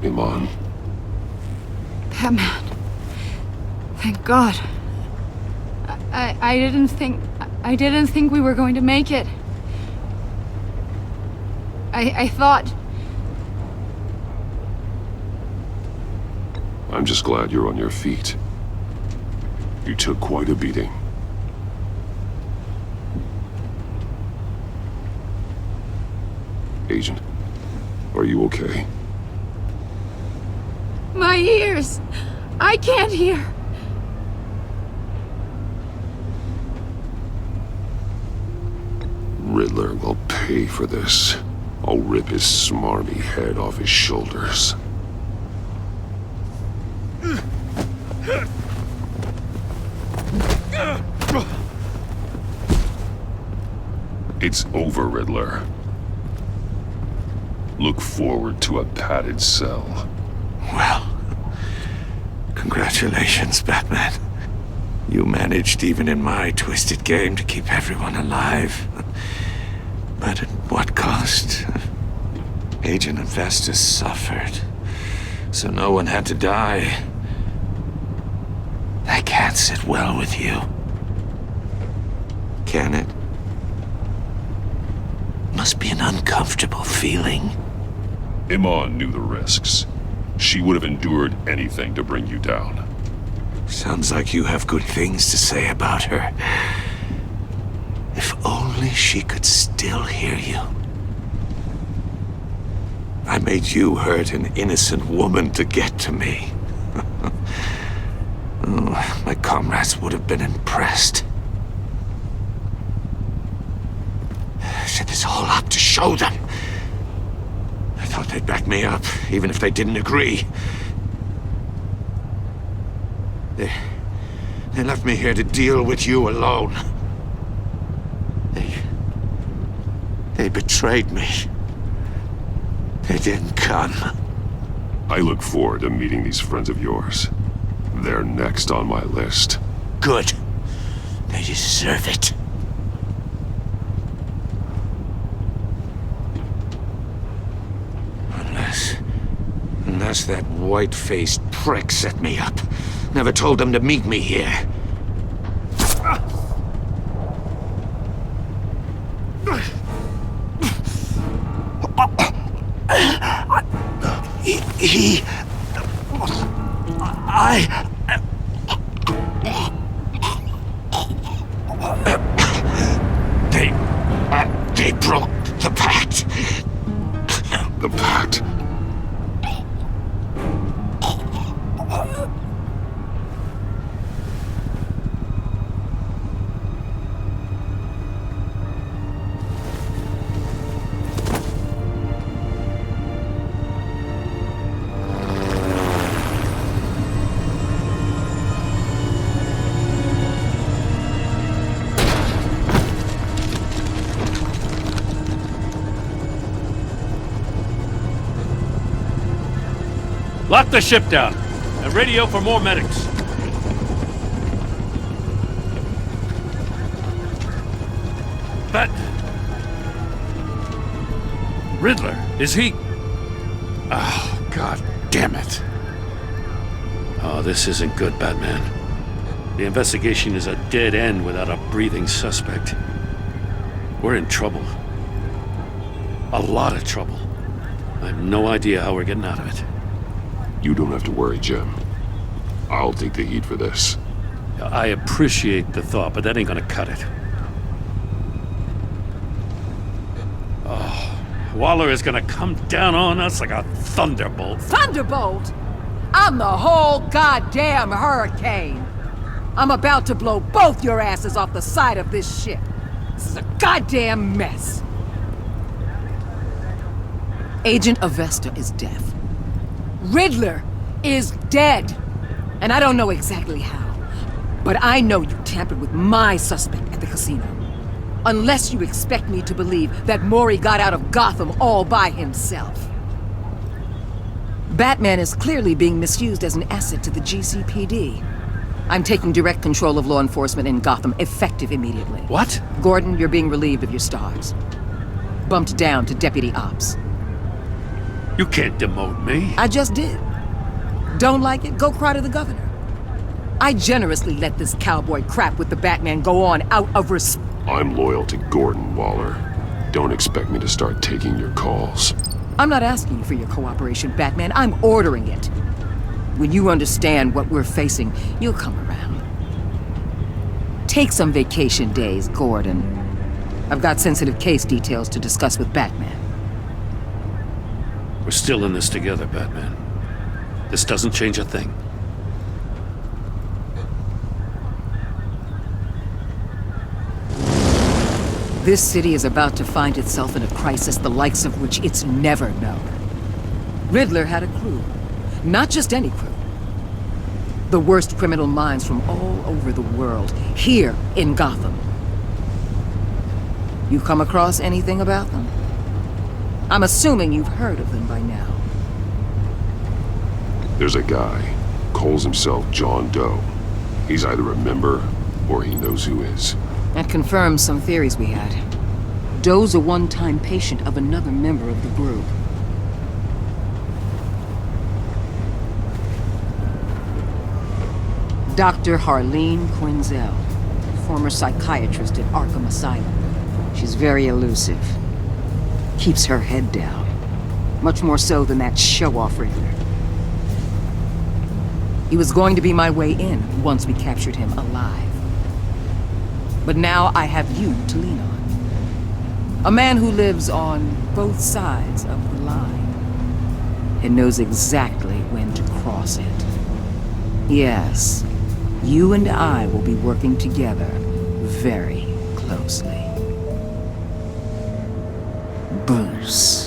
A: Iman.
H: Batman. Thank God. I didn't think we were going to make it. I thought...
A: I'm just glad you're on your feet. You took quite a beating. Agent, are you okay?
H: My ears! I can't hear!
A: Riddler will pay for this. I'll rip his smarmy head off his shoulders. It's over, Riddler. Look forward to a padded cell.
L: Well, congratulations, Batman. You managed, even in my twisted game, to keep everyone alive. But at what cost? Agent Investus suffered, so no one had to die. That can't sit well with you. Can it? Must be an uncomfortable feeling.
A: Iman knew the risks. She would have endured anything to bring you down.
L: Sounds like you have good things to say about her. If only she could still hear you. I made you hurt an innocent woman to get to me. Oh, my comrades would have been impressed. Set this all up to show them. I thought they'd back me up, even if they didn't agree. They left me here to deal with you alone. They betrayed me. They didn't come.
A: I look forward to meeting these friends of yours. They're next on my list.
L: Good. They deserve it. Unless that white-faced prick set me up. Never told them to meet me here.
T: They broke the pact.
I: The pact?
J: Lock the ship down and radio for more medics. But Riddler, is he? Oh, God damn it. Oh, this isn't good, Batman. The investigation is a dead end without a breathing suspect. We're in trouble. A lot of trouble. I have no idea how we're getting out of it.
A: You don't have to worry, Jim. I'll take the heat for this.
J: I appreciate the thought, but that ain't gonna cut it. Oh, Waller is gonna come down on us like a thunderbolt.
K: Thunderbolt? I'm the whole goddamn hurricane. I'm about to blow both your asses off the side of this ship. This is a goddamn mess. Agent Avesta is deaf. Riddler is dead. And I don't know exactly how. But I know you tampered with my suspect at the casino. Unless you expect me to believe that Mori got out of Gotham all by himself. Batman is clearly being misused as an asset to the GCPD. I'm taking direct control of law enforcement in Gotham, effective immediately.
J: What?
K: Gordon, you're being relieved of your stars. Bumped down to Deputy Ops.
J: You can't demote me.
K: I just did. Don't like it? Go cry to the governor. I generously let this cowboy crap with the Batman go on out of respect.
A: I'm loyal to Gordon, Waller. Don't expect me to start taking your calls.
K: I'm not asking for your cooperation, Batman. I'm ordering it. When you understand what we're facing, you'll come around. Take some vacation days, Gordon. I've got sensitive case details to discuss with Batman.
J: We're still in this together, Batman. This doesn't change a thing.
K: This city is about to find itself in a crisis the likes of which it's never known. Riddler had a crew. Not just any crew. The worst criminal minds from all over the world, here in Gotham. You come across anything about them? I'm assuming you've heard of them by now.
A: There's a guy, calls himself John Doe. He's either a member, or he knows who is.
K: That confirms some theories we had. Doe's a one-time patient of another member of the group. Dr. Harleen Quinzel, former psychiatrist at Arkham Asylum. She's very elusive. Keeps her head down. Much more so than that show-off Riddler. He was going to be my way in once we captured him alive. But now I have you to lean on. A man who lives on both sides of the line. And knows exactly when to cross it. Yes, you and I will be working together very closely. Bruce.